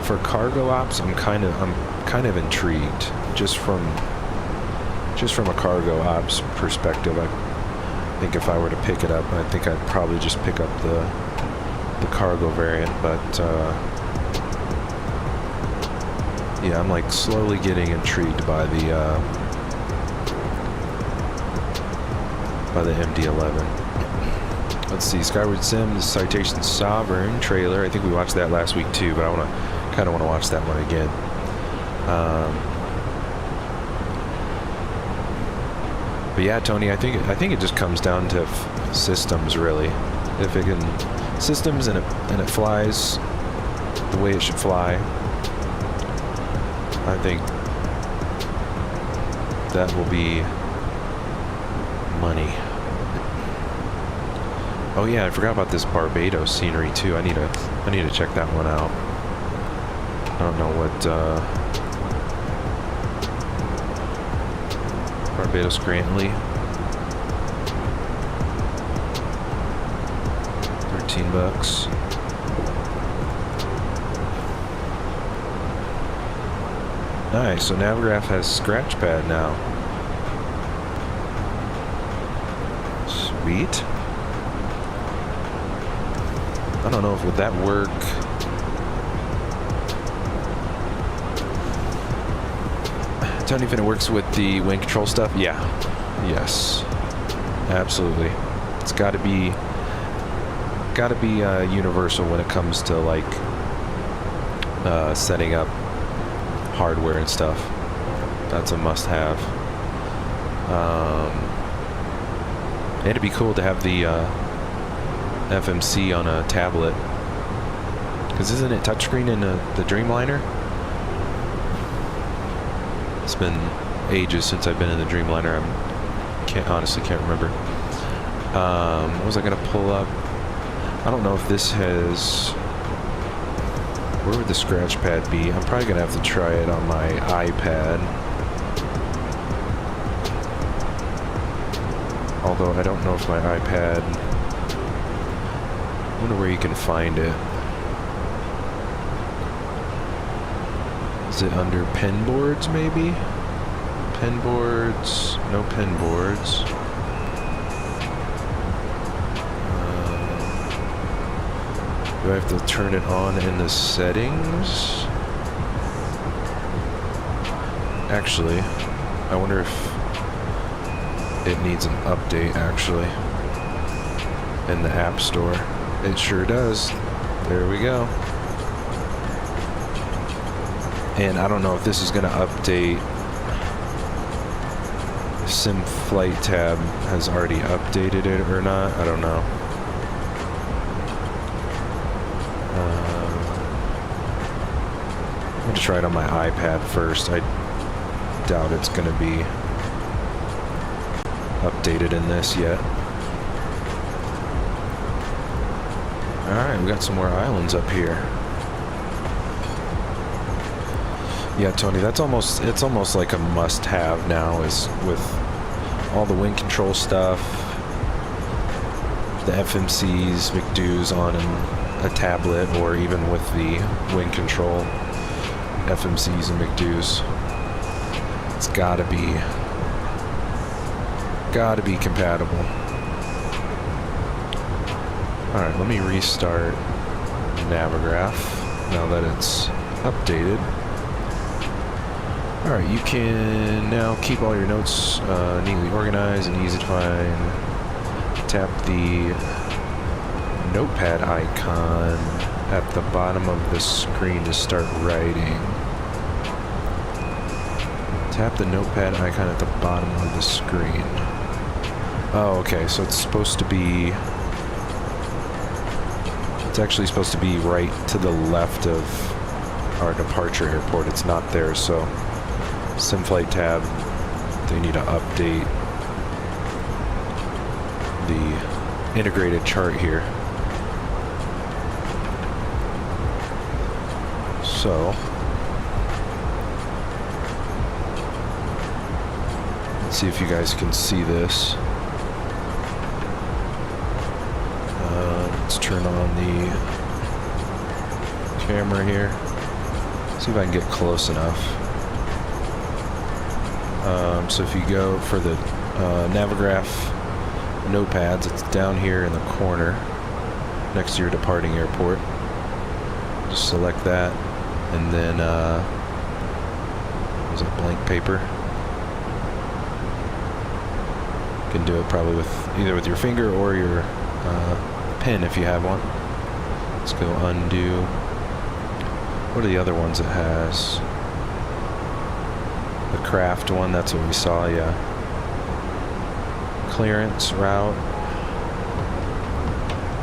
for cargo ops. I'm kind of intrigued just from a cargo ops perspective. I think if I were to pick it up, I think I'd probably just pick up the cargo variant. But yeah, I'm like slowly getting intrigued by the MD-11. Let's see, Skyward Sim, the Citation Sovereign trailer. I think we watched that last week too, but I kind of want to watch that one again. But yeah, Tony, I think it just comes down to systems, really. If it can systems and it flies the way it should fly, I think that will be money. Oh yeah, I forgot about this Barbados scenery too. I need to check that one out. I don't know what Barbados Grantley. $13. Nice. So Navigraph has scratch pad now. Sweet. I don't know if would that work. Tony, if it works with the wing control stuff, yeah, yes, absolutely. It's got to be universal when it comes to like setting up hardware and stuff. That's a must-have. And it'd be cool to have the FMC on a tablet, because isn't it touchscreen in the Dreamliner? It's been ages since I've been in the Dreamliner. Honestly can't remember. What was I gonna pull up? I don't know if this has... Where would the scratch pad be? I'm probably gonna have to try it on my iPad. Although I don't know if my iPad... I wonder where you can find it. Is it under pen boards, maybe? Pen boards... No pen boards. Do I have to turn it on in the settings? Actually, I wonder if it needs an update, actually, in the App Store. It sure does. There we go. And I don't know if this is going to update. Sim Flight tab has already updated it or not. I don't know. I'm going to try it on my iPad first. I doubt it's going to be updated in this yet. Alright, we got some more islands up here. Yeah, Tony, it's almost like a must-have now, is with all the wind control stuff, the FMCs, McDo's on a tablet, or even with the wind control FMCs and McDo's. It's gotta be compatible. Alright, let me restart Navigraph now that it's updated. Alright, you can now keep all your notes neatly organized and easy to find. Tap the notepad icon at the bottom of the screen to start writing. Tap the notepad icon at the bottom of the screen. Oh, okay, so it's supposed to be... It's actually supposed to be right to the left of our departure airport. It's not there, so SimFlight tab, they need to update the integrated chart here. So let's see if you guys can see this. Let's turn on the camera here. See if I can get close enough. So if you go for the Navigraph notepads, it's down here in the corner next to your departing airport. Just select that, and then is it blank paper? You can do it probably with either with your finger or your pen if you have one. Let's go undo. What are the other ones it has? The craft one, that's what we saw, yeah. Clearance, route,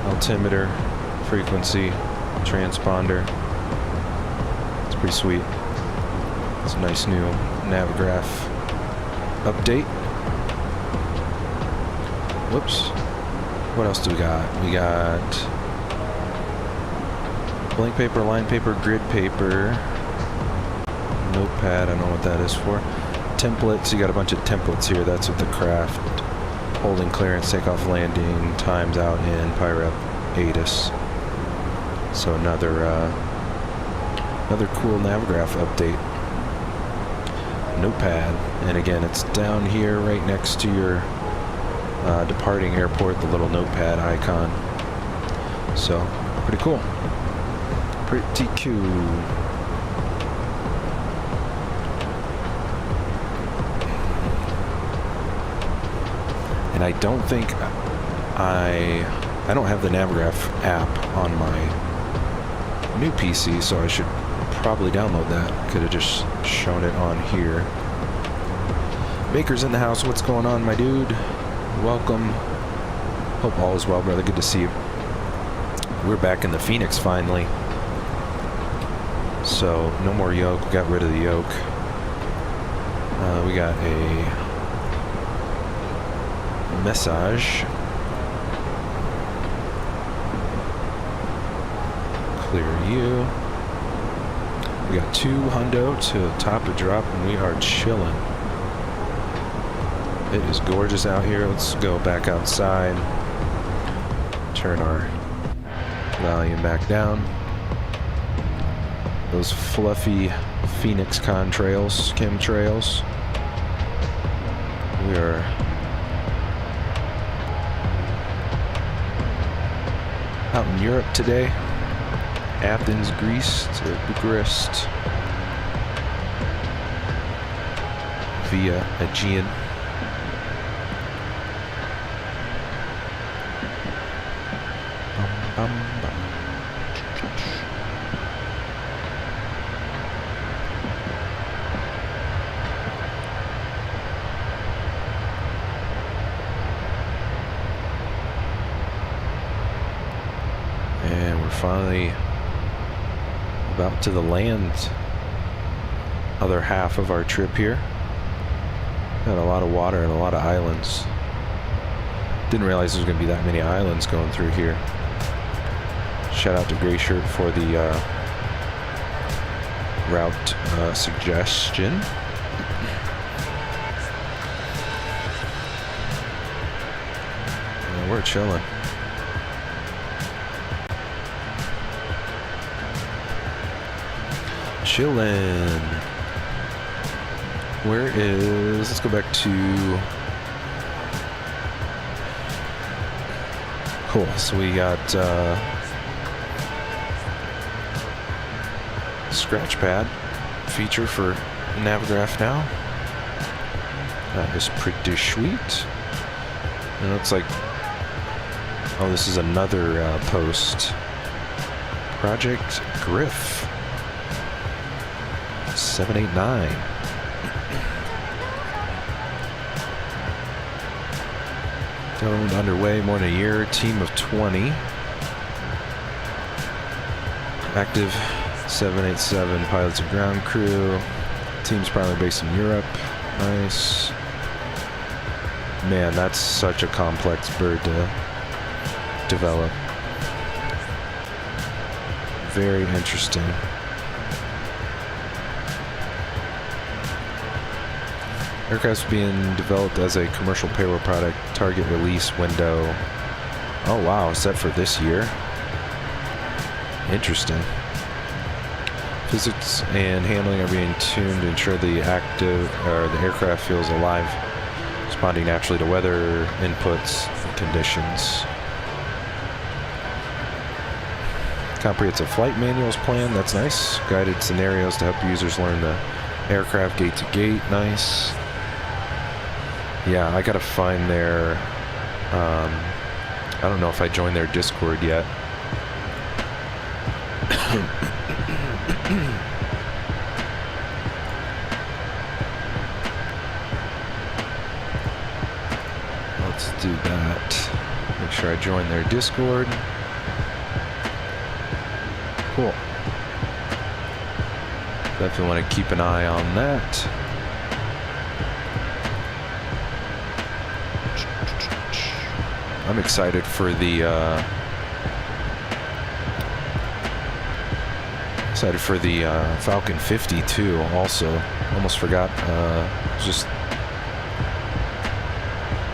altimeter, frequency, transponder. It's pretty sweet. It's a nice new Navigraph update. Whoops. What else do we got? We got blank paper, line paper, grid paper, notepad, I don't know what that is for. Templates, you got a bunch of templates here. That's what the craft, holding clearance, takeoff, landing, times out in Pirate ATIS. So another cool Navigraph update. Notepad, and again, it's down here right next to your departing airport, the little notepad icon. So pretty cool. Pretty cool. And I don't think I don't have the Navigraph app on my new PC, so I should probably download that. Could have just shown it on here. Baker's in the house. What's going on, my dude? Welcome. Hope all is well, brother. Good to see you. We're back in the Phoenix finally. So no more Yoke. We got rid of the Yoke. We got a message clear you. We got 2 hundo to top a drop, and we are chilling. It is gorgeous out here. Let's go back outside. Turn our volume back down. Those fluffy Fenix contrails, chemtrails. We are out in Europe today. Athens, Greece to Bucharest via Aegean. Bum, bum, bum. And we're finally about to the land other half of our trip here. Got a lot of water and a lot of islands. Didn't realize there was going to be that many islands going through here. Shout out to Gray Shirt for the route suggestion. We're chilling. Chillin'. Where is... Let's go back to... Cool. So we got scratch pad feature for Navigraph now. That is pretty sweet. And it looks like... Oh, this is another post. Project Griff. 789. Owned underway more than a year. Team of 20. Active 787 pilots and ground crew. Team's primarily based in Europe. Nice. Man, that's such a complex bird to develop. Very interesting. Aircraft's being developed as a commercial payroll product. Target release window. Oh wow, set for this year. Interesting. Physics and handling are being tuned to ensure the aircraft feels alive, responding naturally to weather inputs and conditions. Comprehensive flight manuals plan. That's nice. Guided scenarios to help users learn the aircraft gate to gate. Nice. Yeah, I gotta find their, I don't know if I joined their Discord yet. Let's do that. Make sure I join their Discord. Cool. Definitely want to keep an eye on that. I'm excited for the Falcon 50 too. Also, almost forgot. Just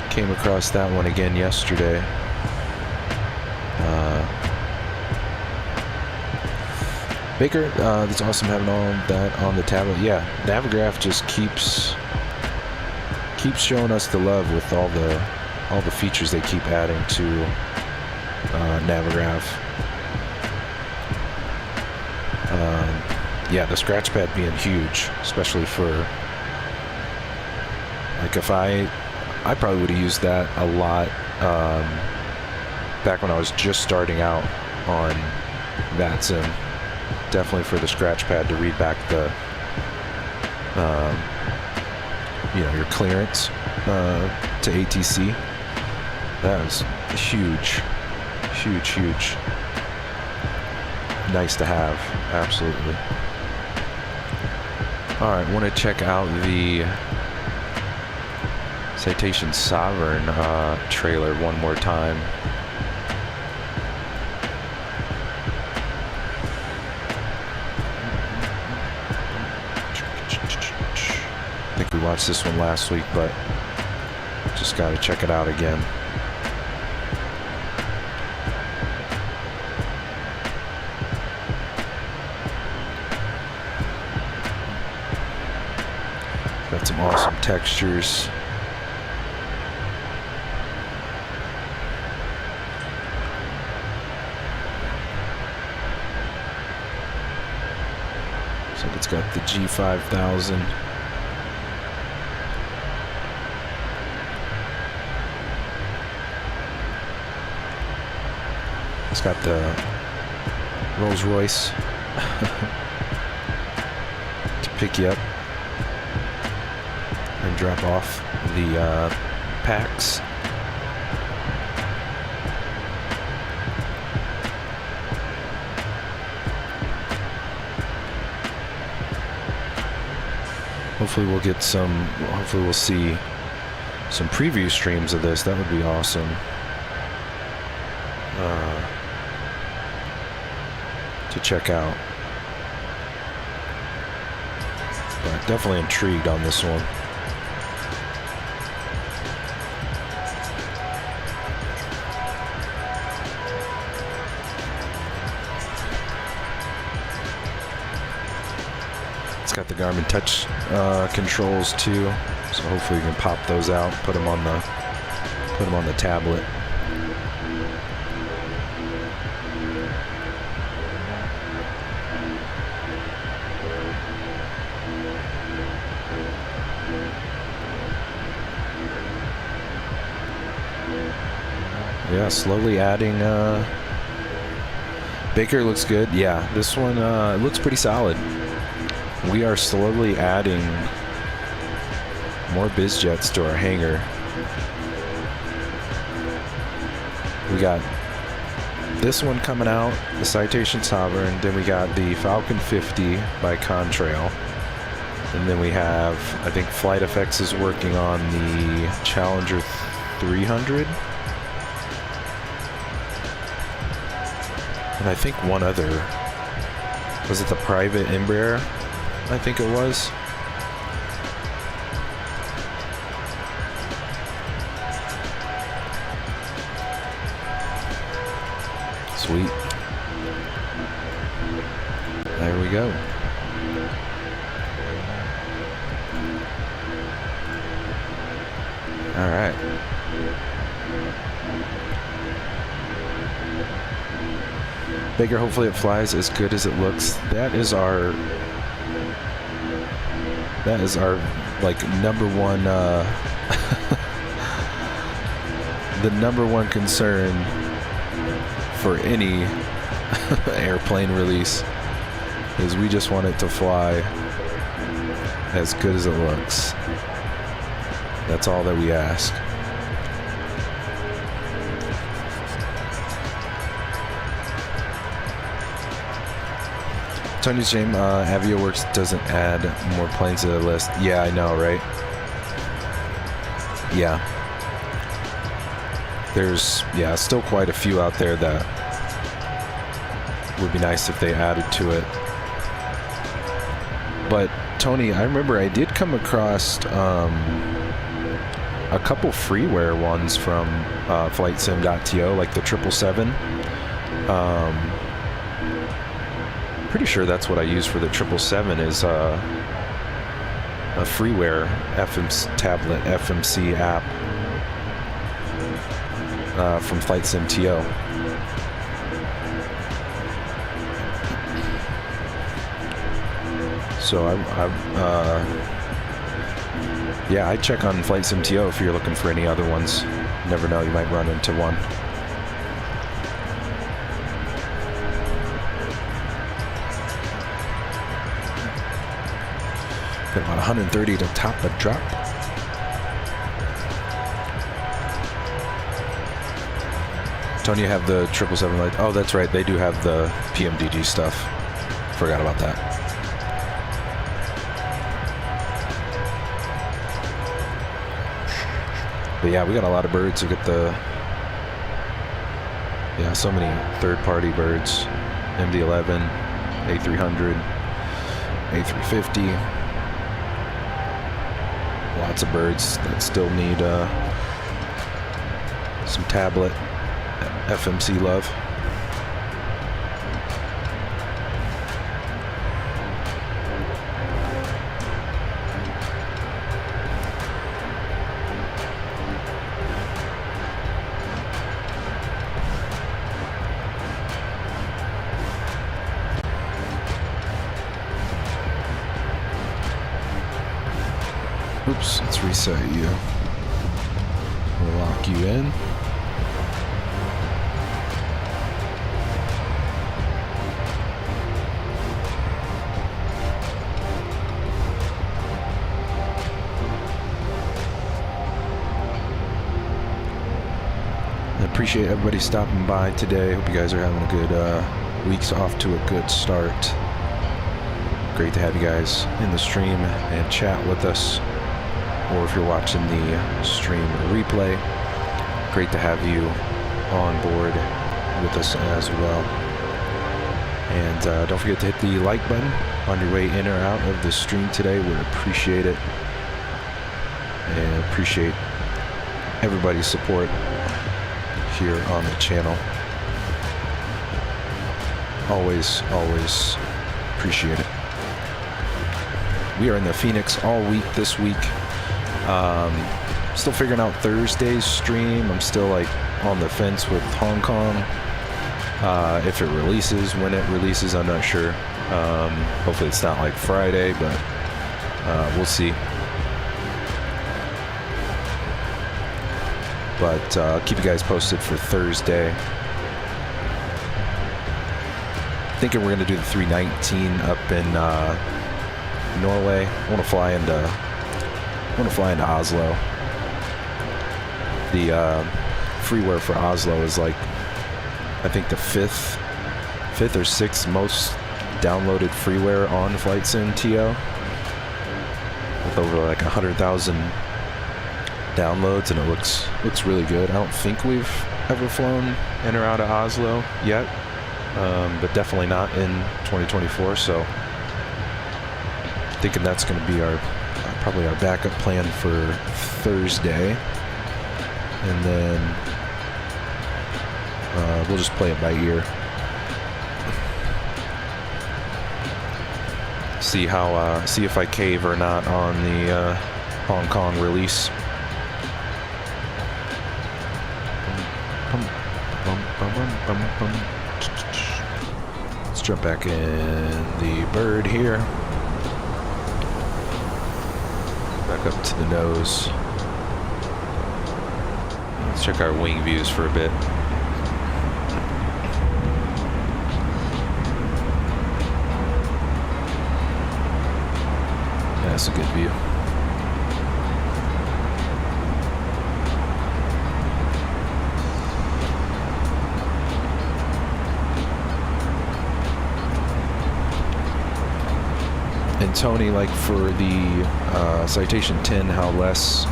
came across that one again yesterday. Baker, that's awesome having all that on the tablet. Yeah, Navigraph just keeps showing us the love with all the features they keep adding to Navigraph. Yeah, the scratch pad being huge, especially for like if I probably would have used that a lot back when I was just starting out on VATSIM. Definitely for the scratch pad to read back the your clearance to ATC. That was huge. Nice to have, absolutely. All right, want to check out the Citation Sovereign trailer one more time. we watched this one last week, but just got to check it out again. Got some awesome textures. So it's got the G5000. It's got the Rolls Royce to pick you up and drop off the packs. Hopefully we'll get some, hopefully we'll see some preview streams of this. That would be awesome. To check out. But definitely intrigued on this one. It's got the Garmin touch controls too, so hopefully you can pop those out, put them on the tablet. Yeah, slowly adding. Baker looks good. Yeah, this one looks pretty solid. We are slowly adding more biz jets to our hangar. We got this one coming out, the Citation Sovereign. Then we got the Falcon 50 by Contrail. And then we have, I think FlightFX is working on the Challenger 300. And I think one other, was it the private Embraer? I think it was. Sweet. There we go. All right. Baker, hopefully it flies as good as it looks. That is our like number one the number one concern for any airplane release is we just want it to fly as good as it looks. That's all that we ask. Tony's James, AviaWorks doesn't add more planes to the list. Yeah, I know, right? Yeah. There's, yeah, still quite a few out there that would be nice if they added to it. But, Tony, I remember I did come across a couple freeware ones from FlightSim.to, like the 777. Pretty sure that's what I use for the 777 is a freeware tablet FMC app from FlightSim.to. So yeah, I check on FlightSim.to if you're looking for any other ones. Never know, you might run into one. Got about 130 to top the drop. Tony, you have the 777 light. Oh, that's right. They do have the PMDG stuff. Forgot about that. But yeah, we got a lot of birds. We got the, yeah, so many third-party birds. MD-11, A300, A350. lots of birds that still need some tablet FMC love. Oops, let's reset you. We'll lock you in. I appreciate everybody stopping by today. Hope you guys are having a good week's off to a good start. Great to have you guys in the stream and chat with us. Or if you're watching the stream replay, great to have you on board with us as well. And don't forget to hit the like button on your way in or out of the stream today. We'd appreciate it. And appreciate everybody's support here on the channel. Always appreciate it. We are in the Phoenix all week this week. Still figuring out Thursday's stream. I'm still like on the fence with Hong Kong. If it releases, when it releases, I'm not sure. Hopefully it's not like Friday, but we'll see. But I'll keep you guys posted for Thursday. Thinking we're gonna do the 319 up in Norway. I want to fly into Oslo. The freeware for Oslo is like, I think the fifth or sixth most downloaded freeware on FlightSim TO, with over like 100,000 downloads, and it looks really good. I don't think we've ever flown in or out of Oslo yet, but definitely not in 2024. So thinking that's going to be probably our backup plan for Thursday, and then we'll just play it by ear. See if I cave or not on the Hong Kong release. Let's jump back in the bird here. Back up to the nose. Let's check our wing views for a bit. That's a good view. And Tony, like for the Citation 10, how less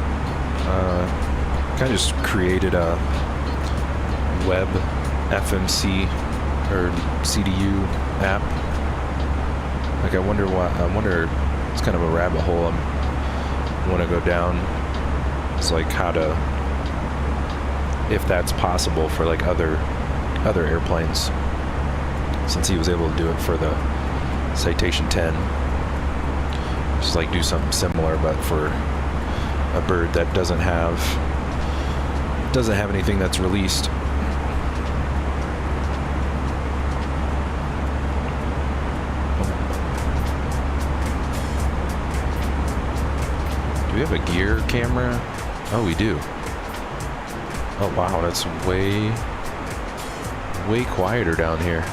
kind of just created a web FMC or CDU app. Like I wonder it's kind of a rabbit hole I want to go down. It's like how to, if that's possible for like other airplanes, since he was able to do it for the Citation 10. Just like do something similar, but for a bird that doesn't have anything that's released. Do we have a gear camera? Oh, we do. Oh wow, that's way quieter down here.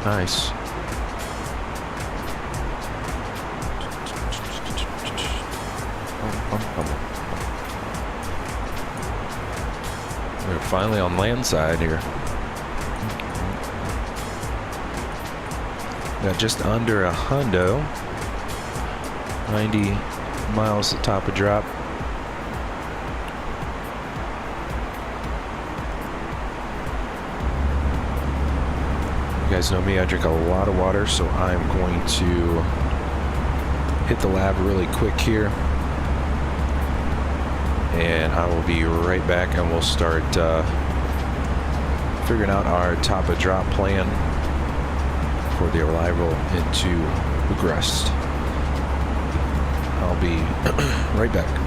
Nice. We're finally on land side here. Got just under a hundo. 90 miles to top of drop. You guys know me, I drink a lot of water, so I'm going to hit the lab really quick here. and I will be right back, and we'll start figuring out our top of drop plan for the arrival into Bucharest. I'll be right back.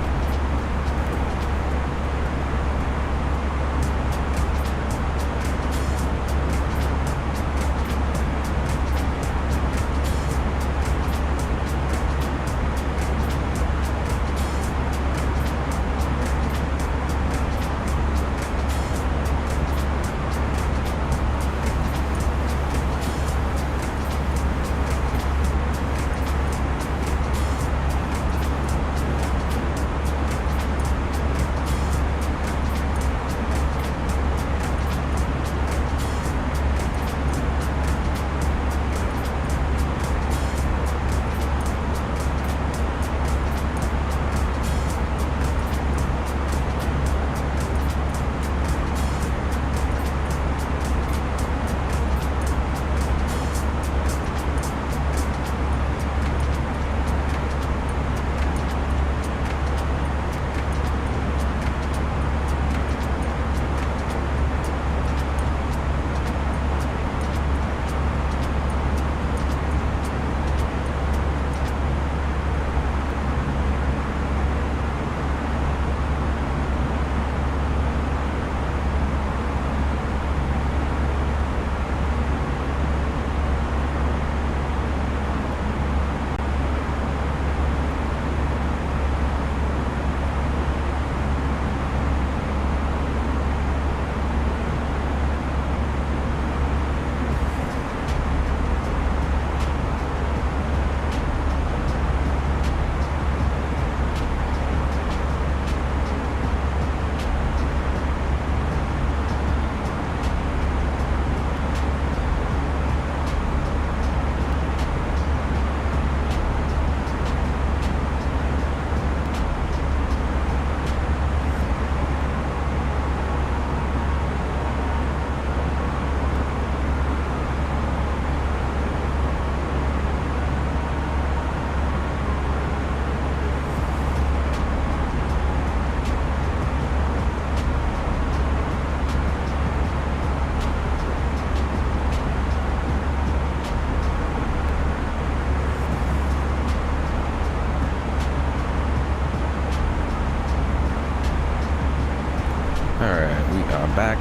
Back.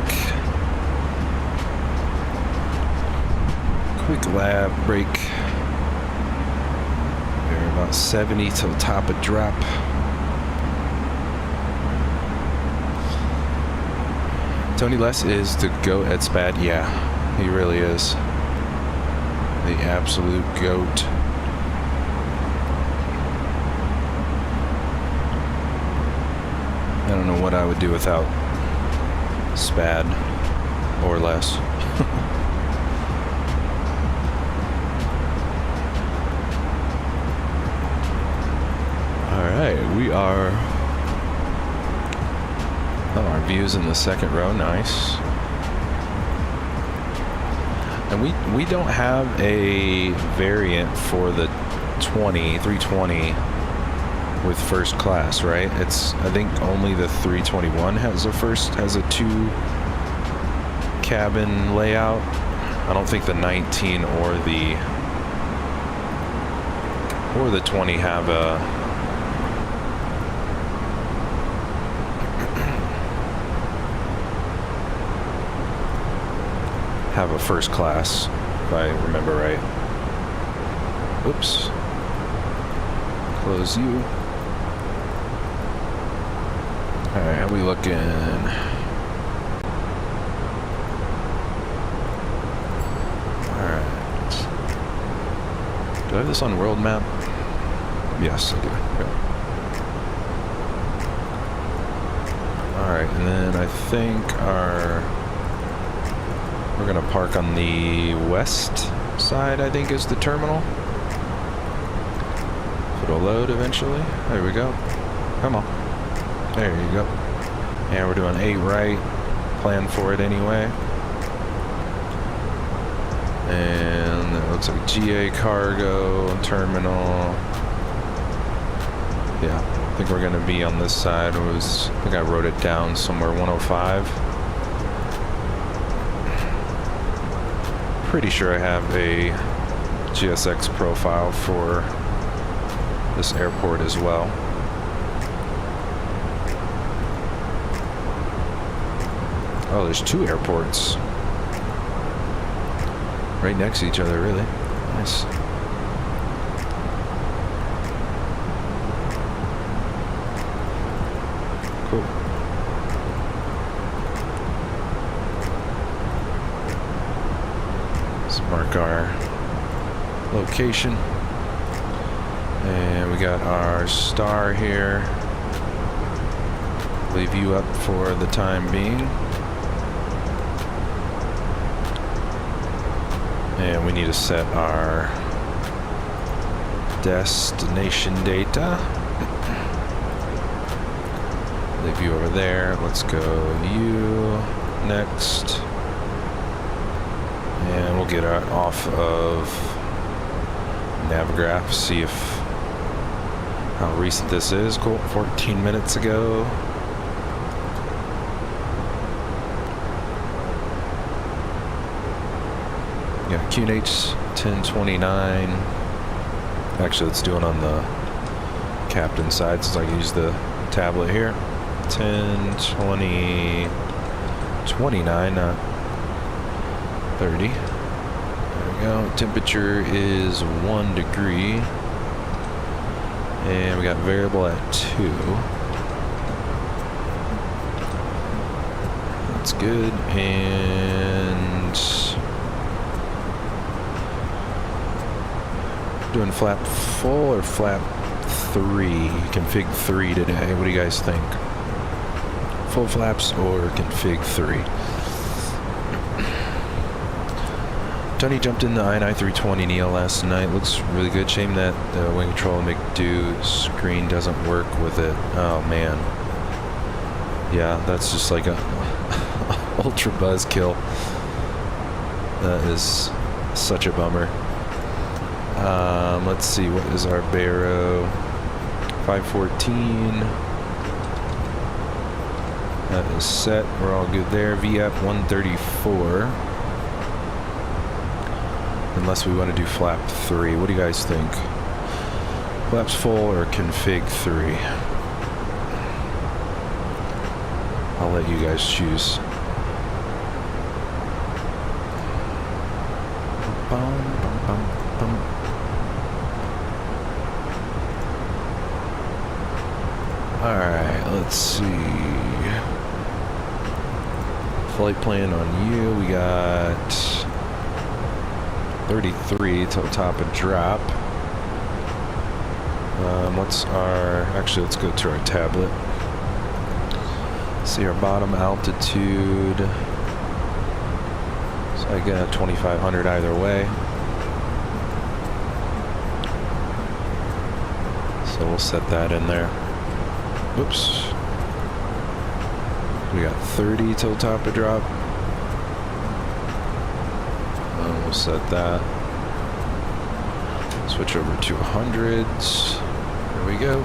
Quick lab break. We're about 70 till top of drop. Tony Les is the GOAT at Spad. Yeah, he really is. The absolute GOAT. I don't know what I would do without Spad or less. Alright, we are. Oh, our views in the second row, nice. And we don't have a variant for the 320 with first class, right? It's, I think only the 321 has a two cabin layout. I don't think the 19 or the 20 have a first class, if I remember right. Oops. Close you. Alright, how we looking? Alright. Do I have this on world map? Yes, I do. Okay. Alright, and then I think we're gonna park on the west side, I think is the terminal. It'll load eventually. There we go. Come on. There you go. Yeah, we're doing 8 right. Plan for it anyway. And it looks like GA cargo terminal. Yeah. think we're gonna be on this side. I think I wrote it down somewhere, 105. Pretty sure I have a GSX profile for this airport as well. Oh, there's two airports right next to each other, really. Nice. Cool. Let's mark our location. And we got our star here. Leave you up for the time being. And we need to set our destination data. Leave you over there. Let's go you next. And we'll get off of Navigraph, see if how recent this is. Cool, 14 minutes ago. Yeah, QNH 1029. Actually, let's do it on the captain side since I can use the tablet here. 1020 29, not 30. There we go. Temperature is 1 degree. And we got variable at 2. That's good. And doing flap full or flap 3? Config 3 today. What do you guys think? Full flaps or config 3? Tony jumped in the i320 Neo last night. Looks really good. Shame that the wing control McDo screen doesn't work with it. Oh man. Yeah, that's just like a ultra buzz kill. That is such a bummer. Let's see, what is our Barrow? 514. That is set. We're all good there. VF 134. Unless we want to do flap 3. What do you guys think? Flaps full or config 3? I'll let you guys choose. Alright, let's see. Flight plan on you. We got 33 till top of drop. What's our... Actually, let's go to our tablet. See our bottom altitude. So I get 2,500 either way. So we'll set that in there. Whoops. We got 30 till top of drop. And we'll set that. Switch over to 100s. There we go.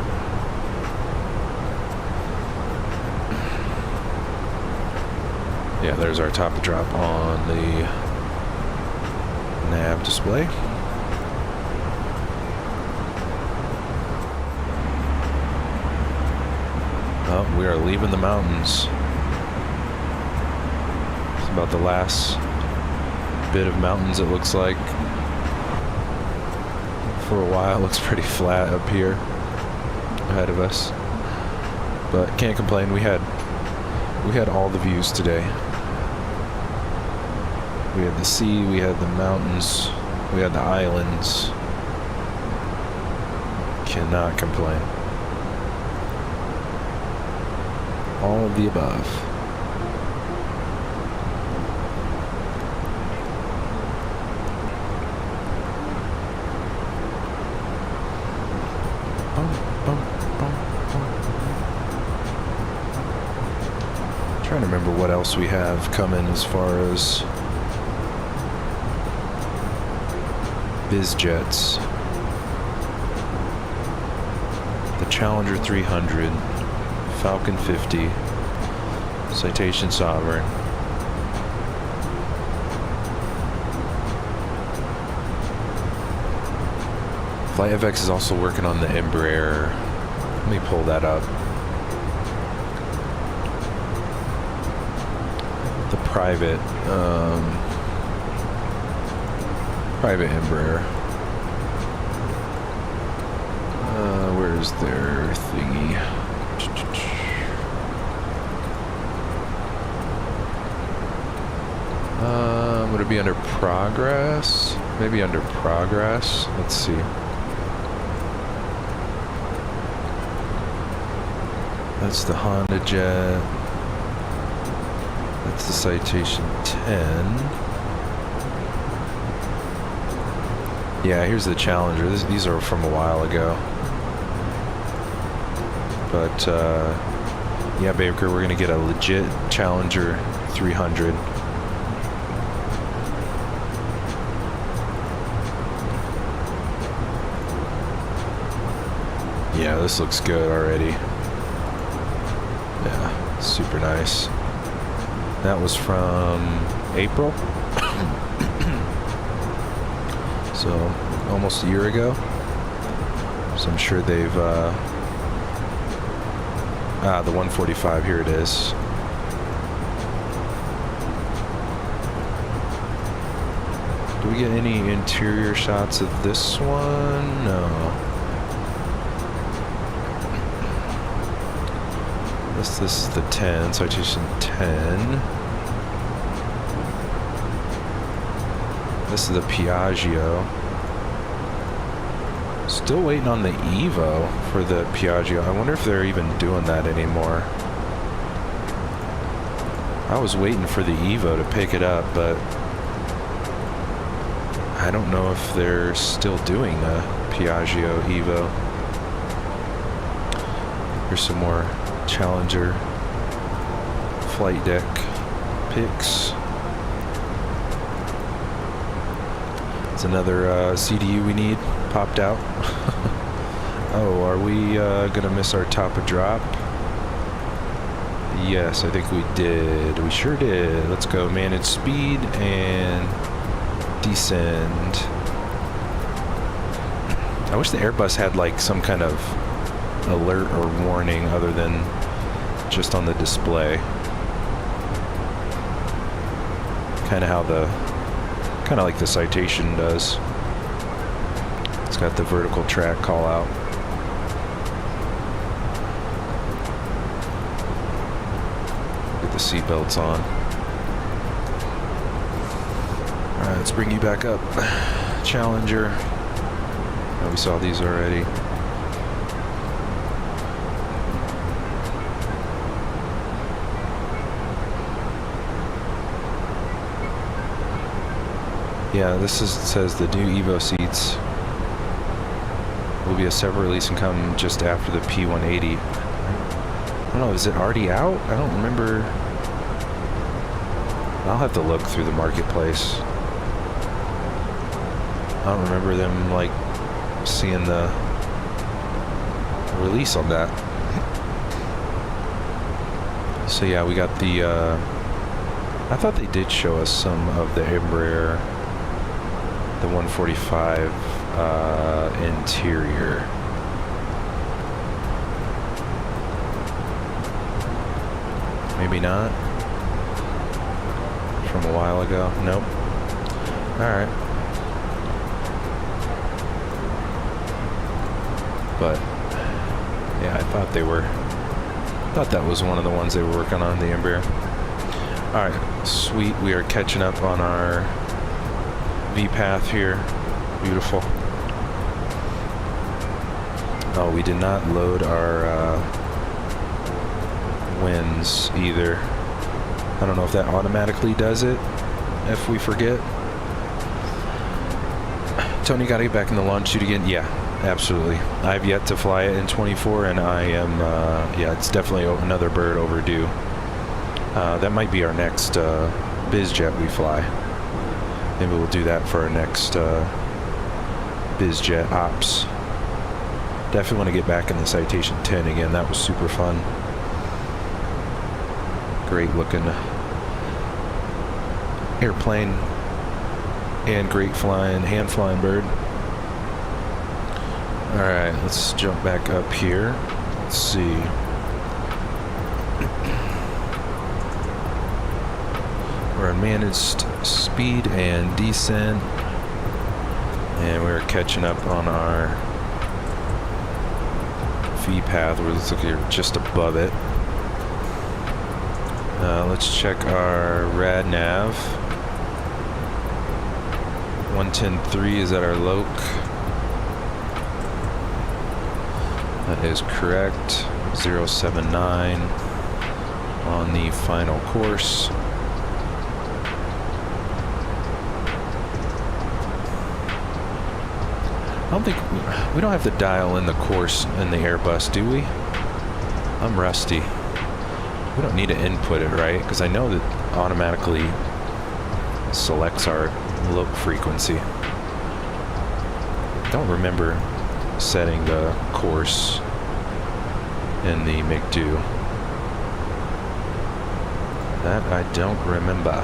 Yeah, there's our top of drop on the nav display. Oh, we are leaving the mountains. It's about the last bit of mountains, it looks like. For a while, it looks pretty flat up here ahead of us. But can't complain, we had all the views today. We had the sea, we had the mountains, we had the islands. Cannot complain. All of the above. Trying to remember what else we have coming as far as biz jets. The Challenger 300, Falcon 50, Citation Sovereign. FlyFX is also working on the Embraer. Let me pull that up. The private Embraer. Where's their thingy? Would it be under progress? Maybe under progress. Let's see. That's the Honda Jet. That's the Citation 10. Yeah, here's the Challenger. These are from a while ago. But, yeah, Baker, we're going to get a legit Challenger 300. Yeah, this looks good already. Yeah, super nice. That was from April. So, almost a year ago. So I'm sure they've, the 145, here it is. Do we get any interior shots of this one? No. This is the 10, Citation 10. This is the Piaggio. Still waiting on the Evo for the Piaggio. I wonder if they're even doing that anymore. I was waiting for the Evo to pick it up, but I don't know if they're still doing a Piaggio Evo. Here's some more Challenger flight deck pics. It's another CDU we need popped out. Oh, are we gonna miss our top of drop? Yes, I think we did. We sure did. Let's go manage speed and descend. I wish the Airbus had like some kind of alert or warning other than just on the display. Kind of like the Citation does. It's got the vertical track call out. Get the seatbelts on. Alright, let's bring you back up. Challenger. Oh, we saw these already. Yeah, says the new Evo seats will be a separate release and come just after the P180. I don't know, is it already out? I don't remember. I'll have to look through the marketplace. I don't remember them like seeing the release on that. So yeah, we got the I thought they did show us some of the Embraer, the 145 interior. Maybe not. From a while ago. Nope. Alright. But yeah, I thought that was one of the ones they were working on, the Embraer. Alright, sweet. We are catching up on our V-path here. Beautiful. Oh, we did not load our winds either. I don't know if that automatically does it if we forget. Tony, gotta get back in the launch chute again. Yeah, absolutely. I've yet to fly it in 24, and I am, yeah, it's definitely another bird overdue. That might be our next biz jet we fly. Maybe we'll do that for our next biz jet ops. Definitely want to get back in the Citation 10 again. That was super fun. Great looking airplane and great flying, hand flying bird. Alright, let's jump back up here. Let's see. We're on managed speed and descent. And we're catching up on our V path. We're just above it. Let's check our rad nav. 110.3 is at our Yoke. That is correct. 079 on the final course. I don't think we don't have to dial in the course in the Airbus, do we? I'm rusty. We don't need to input it, right? Because I know that automatically selects our Yoke frequency. Don't remember setting the course in the McDo. That I don't remember.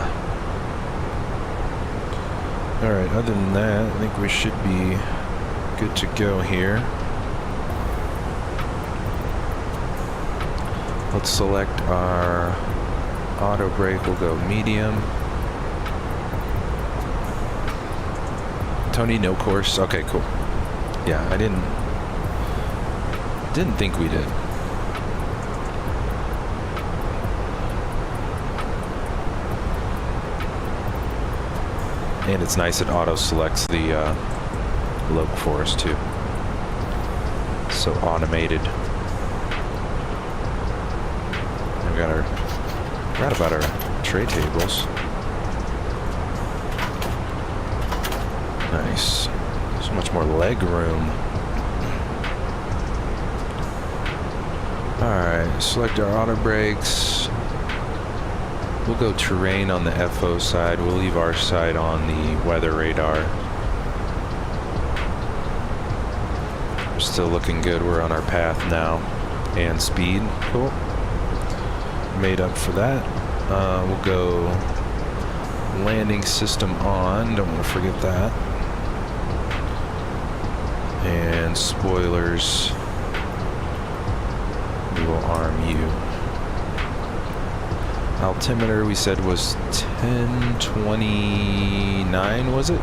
Alright, other than that, I think we should be good to go here. Let's select our auto brake. We'll go medium. Tony, no course. Okay, cool. Yeah, I didn't think we did. And it's nice it auto selects the Yoke for us too. So automated. And we got our right about our tray tables. Nice. So much more leg room. Alright, select our auto brakes. We'll go terrain on the FO side. We'll leave our side on the weather radar. We're still looking good. We're on our path now. And speed. Cool. Made up for that. We'll go landing system on. Don't want to forget that. And spoilers. We will arm you. Altimeter we said was 1029, was it?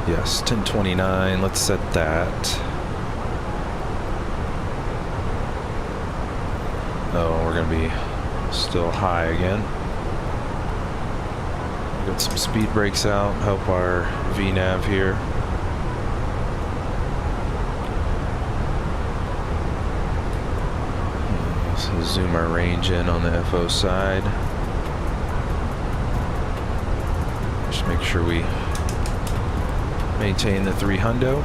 Yes, 1029. Let's set that. Oh, we're gonna be still high again. Got some speed brakes out, help our VNav here. So zoom our range in on the FO side. Just make sure we maintain the 300.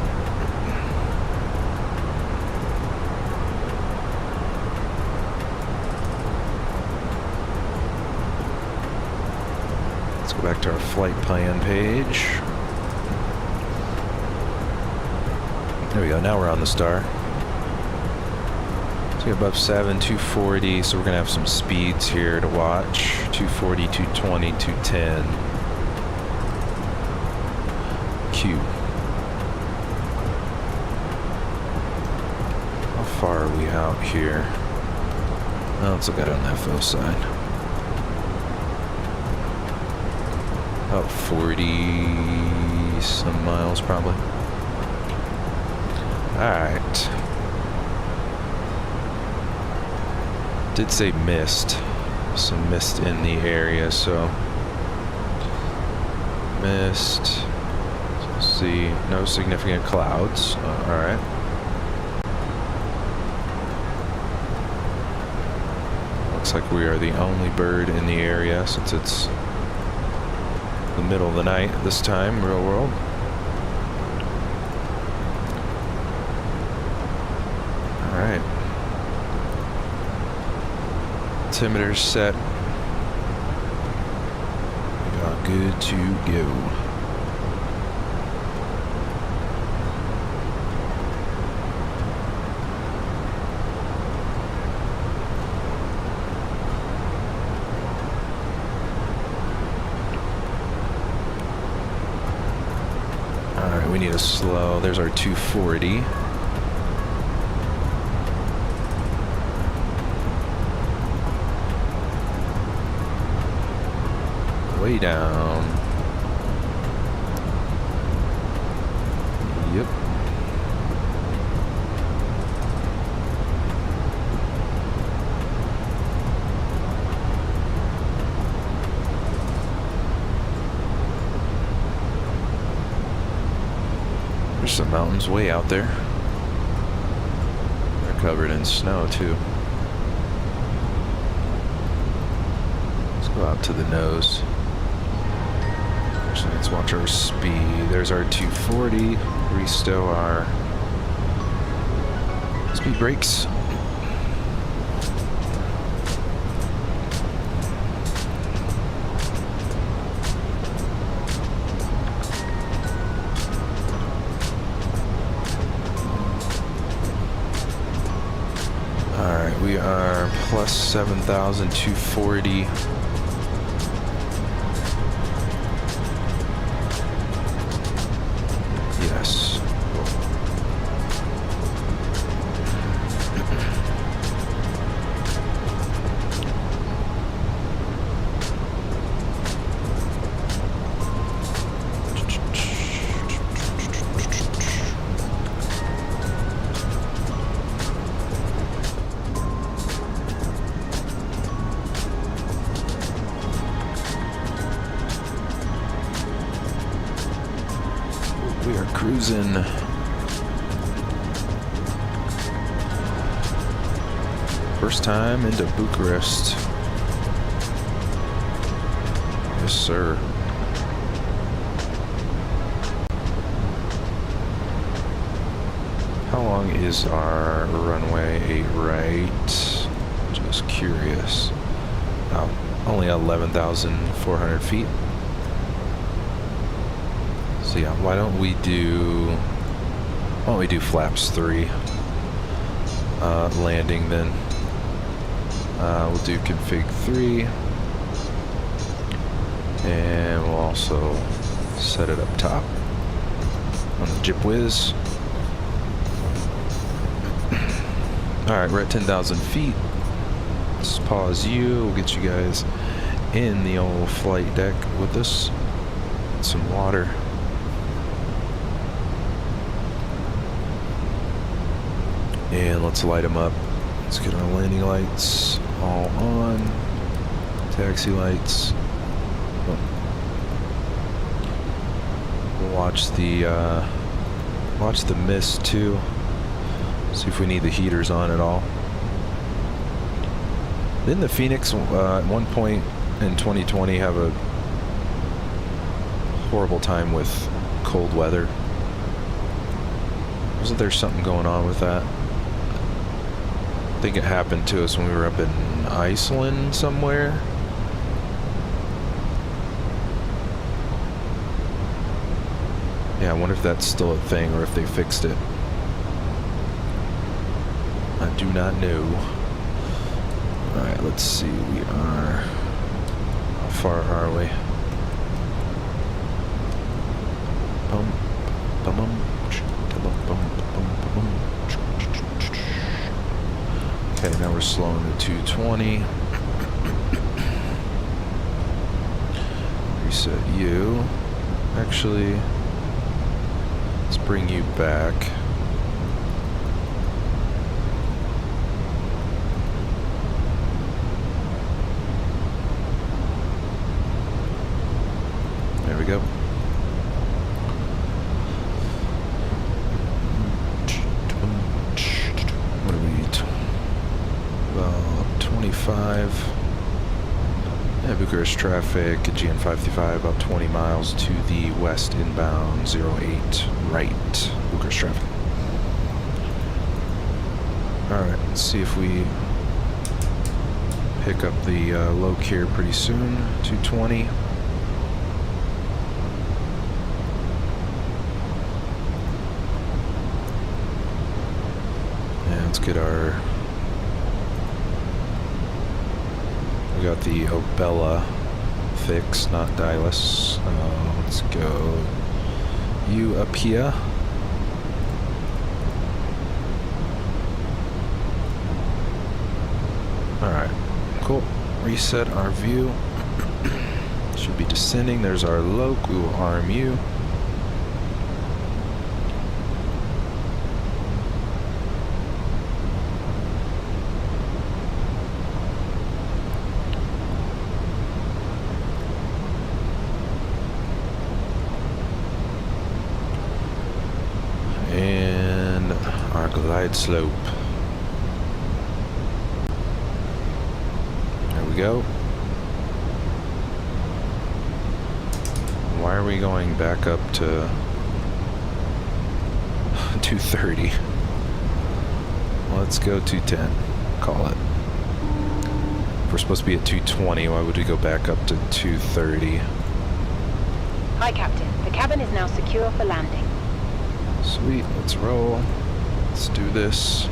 Let's go back to our flight plan page. There we go, now we're on the star. So above 7, 240, so we're going to have some speeds here to watch. 240, 220, 210. Q. How far are we out here? Oh, let's look at it on the FO side. About 40 some miles probably. Alright. Did say mist. Some mist in the area, so mist. Let's see, no significant clouds. Alright. Looks like we are the only bird in the area since it's the middle of the night this time, real world. Alright. Altimeter set. We are good to go. we need a slow. There's our 240. Way down. Yep. There's some mountains way out there. They're covered in snow too. Let's go out to the nose. Actually, let's watch our speed. There's our 240. Restow our speed brakes. Alright, we are plus 7,240. Yes. We are cruising. First time into Bucharest. Yes, sir. How long is our runway 8 right? Just curious. Oh, only 11,400 feet. So yeah, why don't we do flaps 3 landing then. We'll do config 3 and we'll also set it up top on the GipWiz. Alright, we're at 10,000 feet. Let's pause you. We'll get you guys in the old flight deck with us. Get some water. And let's light them up. Let's get our landing lights all on. Taxi lights. Oh. We'll watch the mist too. See if we need the heaters on at all. Didn't the Fenix at one point in 2020 have a horrible time with cold weather? Wasn't there something going on with that? I think it happened to us when we were up in Iceland somewhere. Yeah, I wonder if that's still a thing or if they fixed it. I do not know. Alright, let's see. We are... How far are we? Okay, now we're slowing to 220. Reset you. Actually, let's bring you back. There we go. What do we need? About 25. Yeah, Bucharest traffic, Aegean 535, about 20 miles to the west inbound, 08 right, Bucharest traffic. Alright, let's see if we pick up the Loke here pretty soon, 220. And let's get our... We got the Obella fix, not Dilus. Let's go view up here. Alright, cool. Reset our view. Should be descending. There's our Yoke. We will arm you. And our glide slope. There we go. Why are we going back up to 230? Let's go 210. Call it. If we're supposed to be at 220, why would we go back up to 230? Hi, Captain. The cabin is now secure for landing. Sweet, let's roll. Let's do this.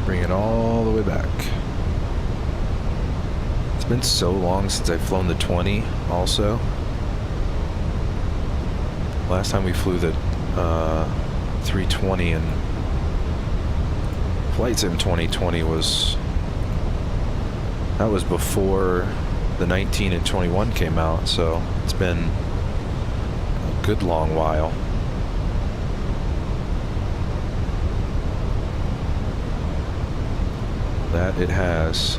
Bring it all the way back. It's been so long since I've flown the 20 also. Last time we flew the 320 in FlightSim 2020 that was before the 19 and 21 came out, so it's been a good long while. That it has.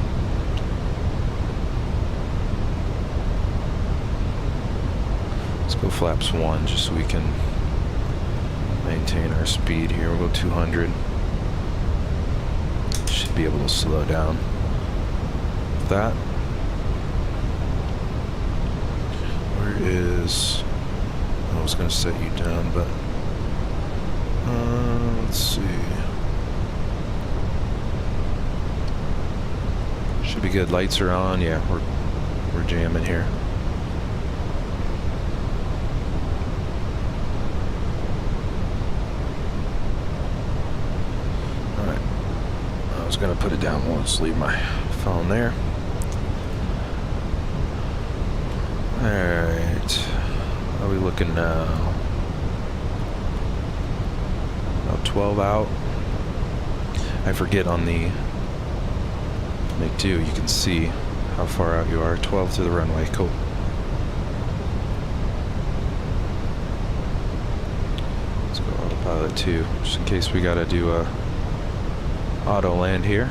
Let's go flaps 1 just so we can maintain our speed here. We'll go 200. Should be able to slow down. That. Where is... I was going to set you down, but... let's see. Should be good. Lights are on. Yeah, we're jamming here. All right. I was gonna put it down. We'll just leave my phone there. All right. How are we looking now? About 12 out. I forget on the Make do, you can see how far out you are. 12 to the runway. Cool. Let's go autopilot 2, just in case we gotta do a auto land here.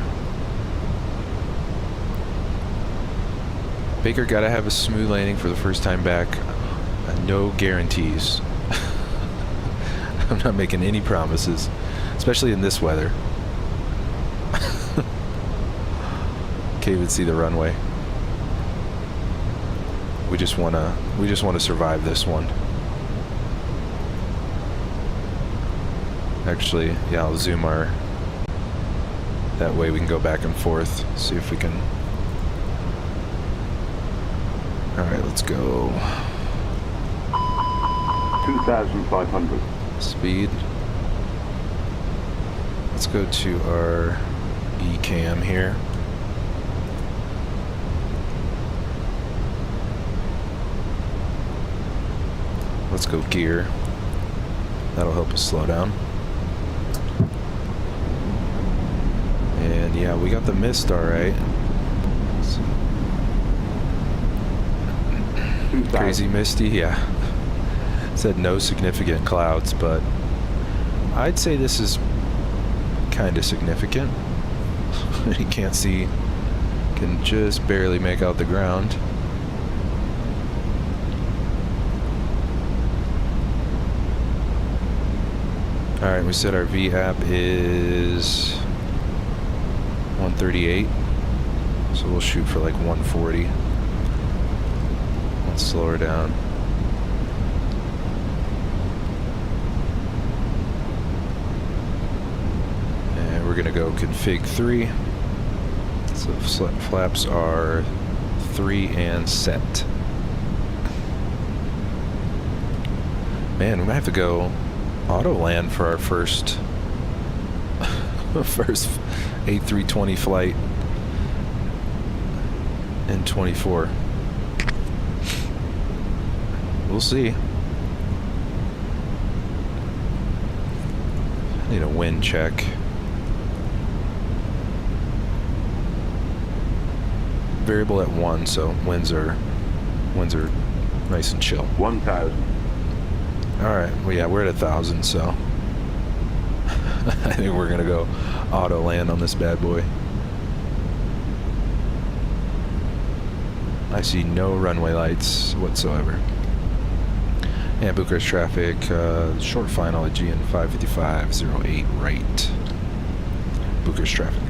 Baker gotta have a smooth landing for the first time back. No guarantees. I'm not making any promises, especially in this weather. Can't even see the runway. We just wanna survive this one. Actually, yeah, I'll zoom our. That way we can go back and forth. See if we can. All right, let's go. 2,500. Speed. Let's go to our E-cam here. Let's go gear. That'll help us slow down. And yeah, we got the mist all right. Crazy misty, yeah. It said no significant clouds, but I'd say this is kind of significant. You can't see, can just barely make out the ground. Alright, we said our VAP is 138, so we'll shoot for like 140. Let's slow her down. And we're gonna go config 3. So flaps are 3 and set. Man, we might have to go auto land for our first A320 flight in 24. We'll see. Need a wind check. Variable at 1, so winds are nice and chill. 1,000. All right, well, yeah, we're at 1,000, so I think we're gonna go auto land on this bad boy. I see no runway lights whatsoever. And Bucharest traffic, short final Aegean 55508 right. Bucharest traffic.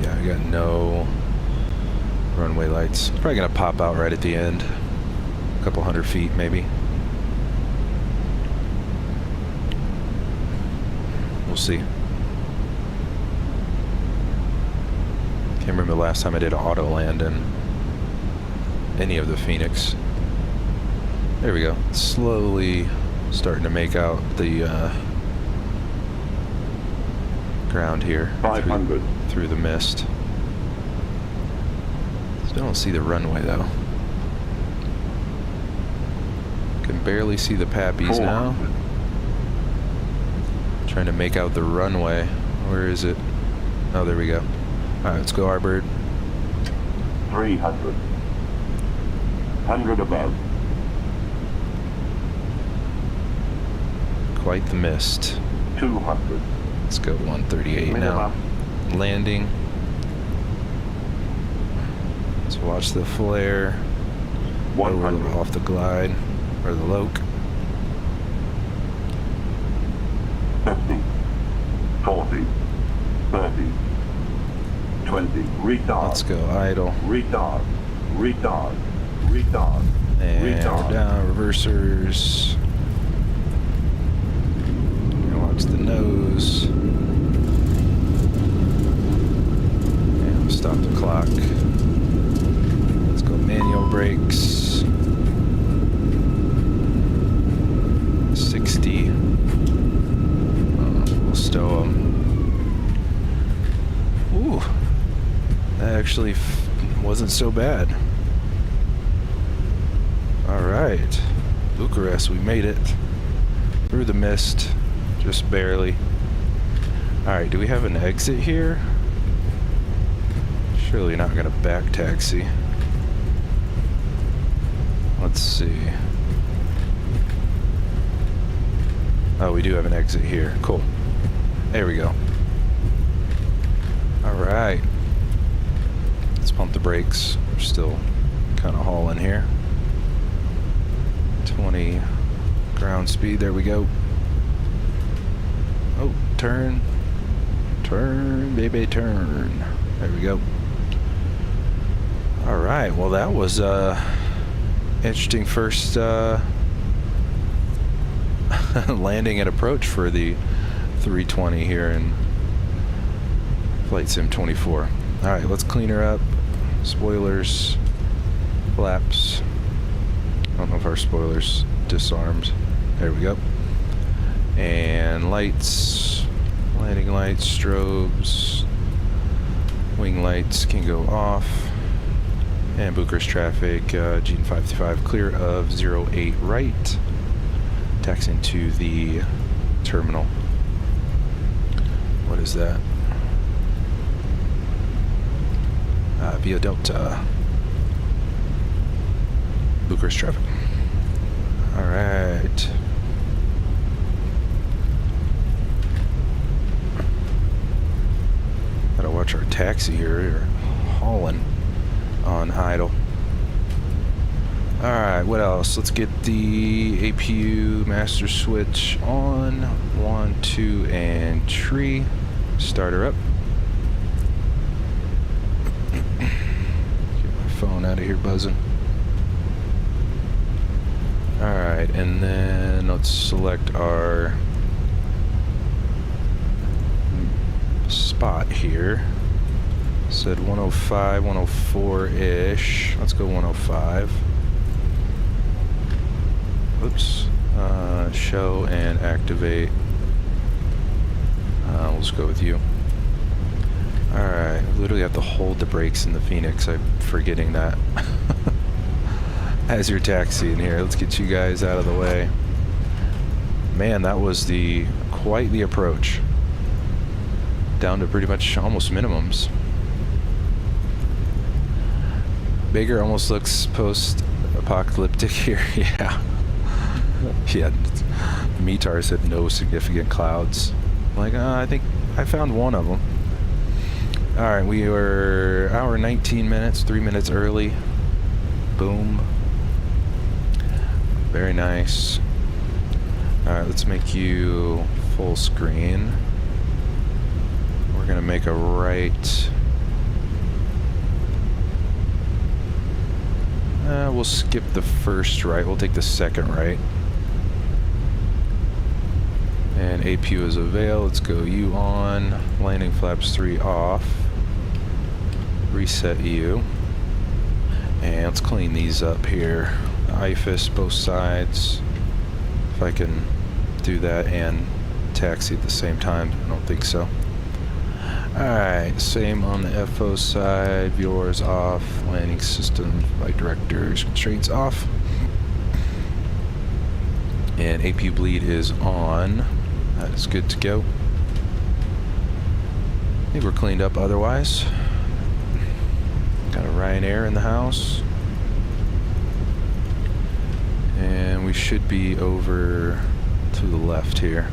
Yeah, I got no runway lights. Probably gonna pop out right at the end. A couple 100 feet maybe. We'll see. Can't remember the last time I did an auto land in any of the Phoenix. There we go. Slowly starting to make out the ground here. 500. Through the mist. Still don't see the runway though. Can barely see the pappies now. Trying to make out the runway. Where is it? Oh, there we go. Alright, let's go Arbird. 300. 100 above. Quite the mist. 200. Let's go 138 now. Landing. Let's watch the flare. 100. Off the glide. Or the Yoke. 50. 40. 30. 20. Retard. Let's go idle. Retard. Retard. Retard. And Retard. we're down, reversers. Watch the nose. And stop the clock. Let's go manual brakes. 60. We'll stow them. Ooh. That actually wasn't so bad. Alright. Bucharest, we made it. Through the mist. Just barely. Alright, do we have an exit here? Surely not gonna back taxi. Let's see. Oh, we do have an exit here. Cool. There we go. Alright. Let's pump the brakes. We're still kind of hauling here. 20 ground speed. There we go. Oh, turn. Turn, baby, turn. There we go. Alright, well that was interesting first landing and approach for the 320 here in Flight Sim 24. Alright, let's clean her up. Spoilers, flaps. I don't know if our spoilers disarmed. There we go. And lights, landing lights, strobes, wing lights can go off. And Bucharest traffic, Aegean 555 clear of 08 right. Taxiing to the terminal. What is that? Via Delta. Bucharest traffic. Alright. Gotta watch our taxi here. We're hauling on idle. Alright, what else? Let's get the APU master switch on. 1, 2, and tree. Start her up. Get my phone out of here buzzing. Alright, and then let's select our spot here. Said 105, 104-ish. Let's go 105. Oops. Show and activate. We'll just go with you. Alright, I literally have to hold the brakes in the Phoenix. I'm forgetting that. As you're taxiing here, let's get you guys out of the way. Man, that was quite the approach. Down to pretty much almost minimums. Baker almost looks post-apocalyptic here. Yeah. Yeah. The METAR said no significant clouds. Like, I think I found one of them. Alright, we were hour 19 minutes, 3 minutes early. Boom. Very nice. Alright, let's make you full screen. We're gonna make a right. We'll skip the first right. We'll take the second right. And APU is avail. Let's go U on. Landing flaps 3 off. Reset EU. And let's clean these up here. IFIS both sides. If I can do that and taxi at the same time. I don't think so. Alright, same on the FO side. Viewers off. Landing system, flight directors, constraints off. And APU bleed is on. That is good to go. I think we're cleaned up otherwise. Got a Ryanair in the house. And we should be over to the left here.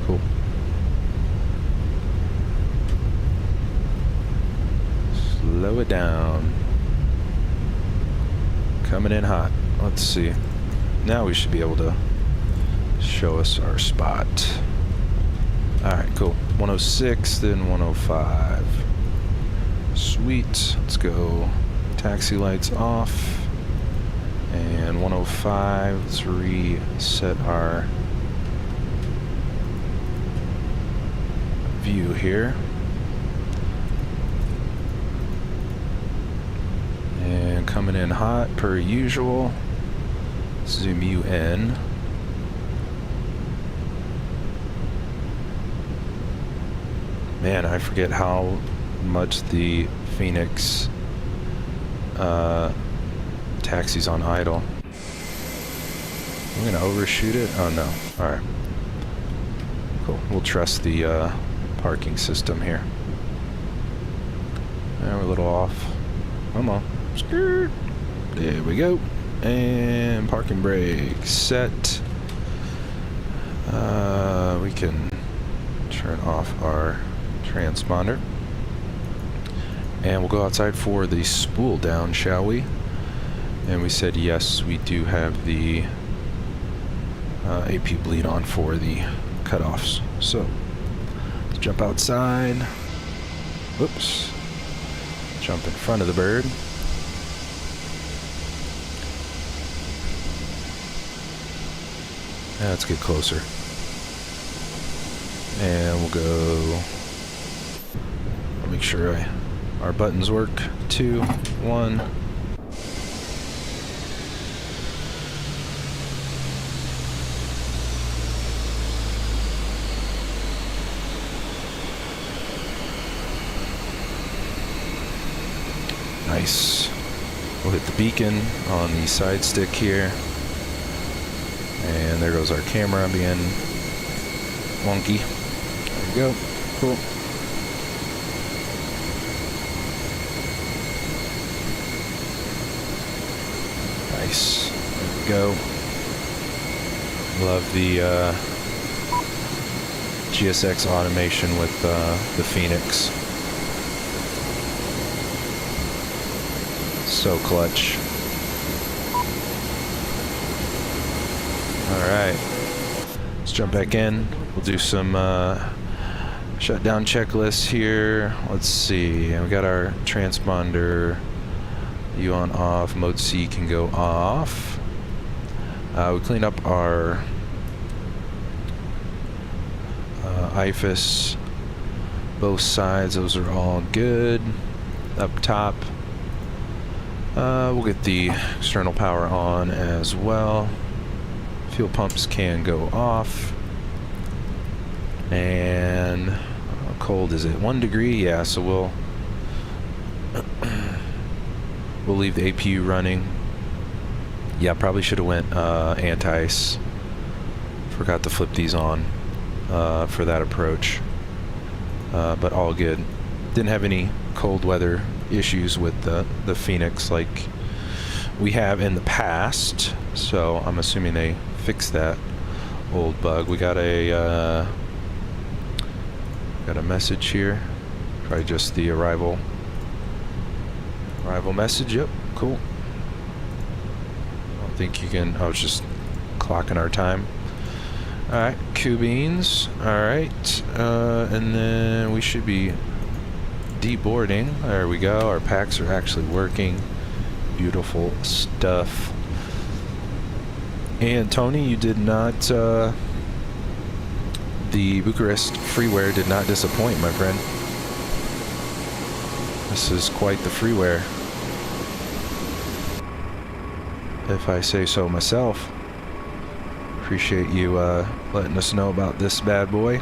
Cool. Slow it down. Coming in hot. Let's see. Now we should be able to show us our spot. Alright, cool. 106, then 105. Sweet. Let's go. Taxi lights off. And 105. Let's reset our view here. And coming in hot per usual. Zoom you in. Man, I forget how much the Fenix taxis on idle. I'm gonna overshoot it. Oh no. Alright. Cool. We'll trust the parking system here. And we're a little off. Come on. Skirt. There we go. And parking brake set. We can turn off our transponder. And we'll go outside for the spool down, shall we? And we said yes, we do have the AP bleed on for the cutoffs. So, let's jump outside. Whoops. Jump in front of the bird. And let's get closer. And we'll go. I'll make sure our buttons work. 2, 1. Nice. We'll hit the beacon on the side stick here. And there goes our camera being wonky. There we go. Cool. Nice. There we go. Love the GSX automation with the Fenix. So clutch. Alright. Let's jump back in. We'll do some shutdown checklists here. Let's see. We got our transponder. U on off. Mode C can go off. We cleaned up our IFIS. Both sides. Those are all good. Up top. We'll get the external power on as well. Fuel pumps can go off. And how cold is it? 1 degree? Yeah, so we'll leave the APU running. Yeah, probably should have went anti-ice. Forgot to flip these on for that approach. But all good. Didn't have any cold weather issues with the Fenix like we have in the past. So I'm assuming they fixed that old bug. We got a message here. Probably just the arrival message. Yep, cool. I don't think you can. I was just clocking our time. Alright, Cubines. Alright, and then we should be deboarding. There we go. Our packs are actually working. Beautiful stuff. And Tony, you did not, the Bucharest freeware did not disappoint, my friend. This is quite the freeware, if I say so myself. Appreciate you letting us know about this bad boy.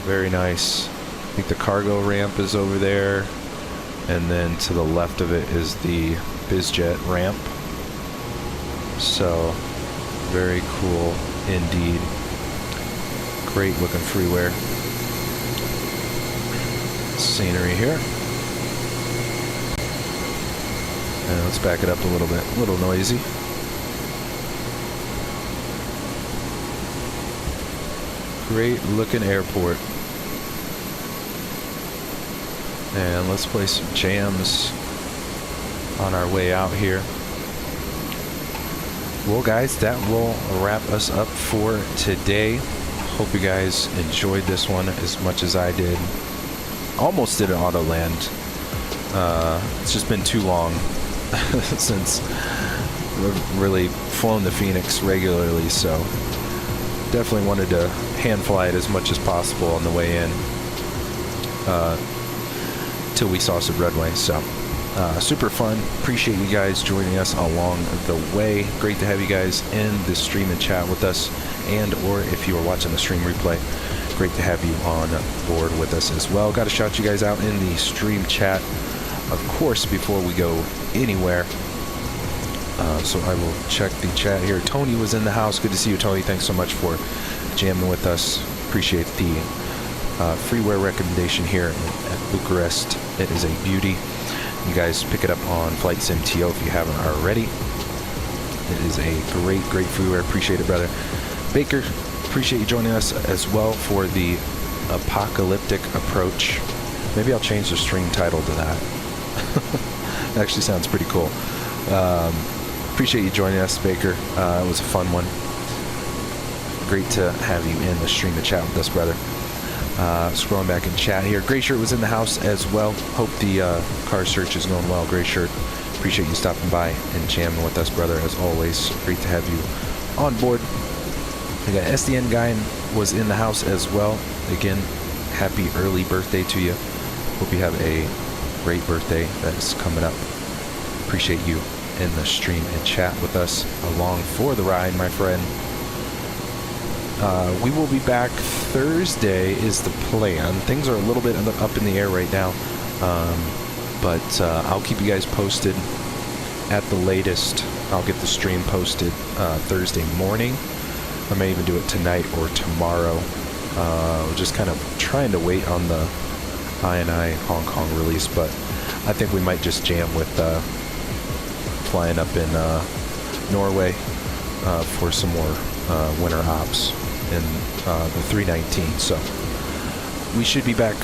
Very nice. I think the cargo ramp is over there, and then to the left of it is the BizJet ramp. So, very cool indeed. Great looking freeware. Scenery here. And let's back it up a little bit. A little noisy. Great looking airport. And let's play some jams on our way out here. Well guys, that will wrap us up for today. Hope you guys enjoyed this one as much as I did. Almost did an auto land. It's just been too long since we've really flown the Fenix regularly, so definitely wanted to hand fly it as much as possible on the way in till we saw some runway. So super fun. Appreciate you guys joining us along the way. Great to have you guys in the stream and chat with us, and or if you are watching the stream replay, great to have you on board with us as well. Got to shout you guys out in the stream chat, of course, before we go anywhere. So I will check the chat here. Tony was in the house. Good to see you, Tony. Thanks so much for jamming with us. Appreciate the freeware recommendation here at Bucharest. It is a beauty. You guys pick it up on FlightSim TO if you haven't already. It is a great freeware. Appreciate it, brother. Baker, appreciate you joining us as well for the apocalyptic approach. Maybe I'll change the stream title to that. It actually sounds pretty cool. Appreciate you joining us, Baker. It was a fun one. Great to have you in the stream and chat with us, brother. Scrolling back in chat here. Gray Shirt was in the house as well. Hope the car search is going well, Gray Shirt. Appreciate you stopping by and jamming with us, brother, as always. Great to have you on board. We got SDN guy was in the house as well. Again, happy early birthday to you. Hope you have a great birthday that's coming up. Appreciate you in the stream and chat with us along for the ride, my friend. We will be back Thursday is the plan. Things are a little bit up in the air right now, but I'll keep you guys posted. At the latest, I'll get the stream posted Thursday morning. I may even do it tonight or tomorrow. We're just kind of trying to wait on the INI Hong Kong release, but I think we might just jam with flying up in Norway for some more winter ops in the 319. So we should be back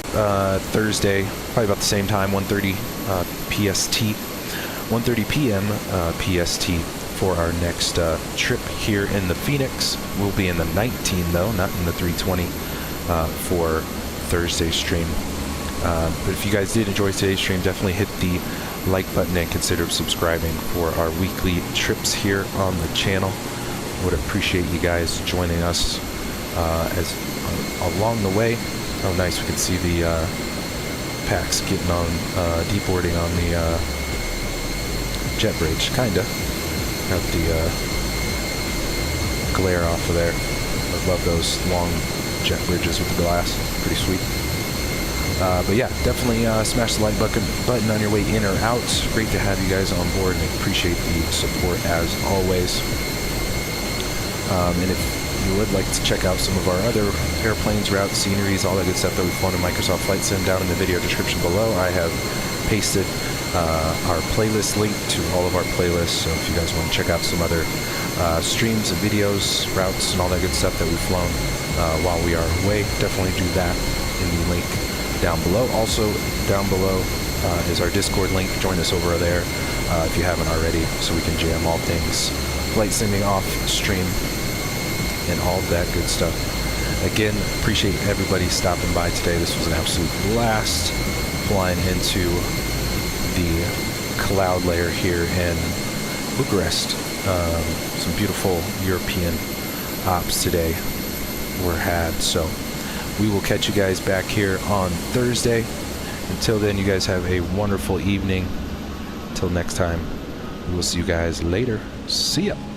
Thursday, probably about the same time, 1:30 PST, 1:30 p.m. PST for our next trip here in the Fenix. We'll be in the 19 though, not in the 320 for Thursday's stream. But if you guys did enjoy today's stream, definitely hit the like button and consider subscribing for our weekly trips here on the channel. Would appreciate you guys joining us as along the way. Oh, nice! We can see the packs getting on deboarding on the jet bridge, kinda. Got the glare off of there. I love those long jet bridges with the glass. Pretty sweet. But yeah, definitely smash the like button on your way in or out. Great to have you guys on board, and I appreciate the support as always. And if you would like to check out some of our other airplanes, routes, sceneries, all that good stuff that we've flown in Microsoft Flight Sim, down in the video description below, I have pasted our playlist link to all of our playlists. So if you guys want to check out some other streams and videos, routes, and all that good stuff that we've flown while we are away, definitely do that in the link down below. Also, down below is our Discord link. Join us over there if you haven't already, so we can jam all things flight simming off stream and all that good stuff. Again, appreciate everybody stopping by today. This was an absolute blast flying into the cloud layer here in Bucharest. Some beautiful European ops today were had. So we will catch you guys back here on Thursday. Until then, you guys have a wonderful evening. Until next time, we will see you guys later. See ya.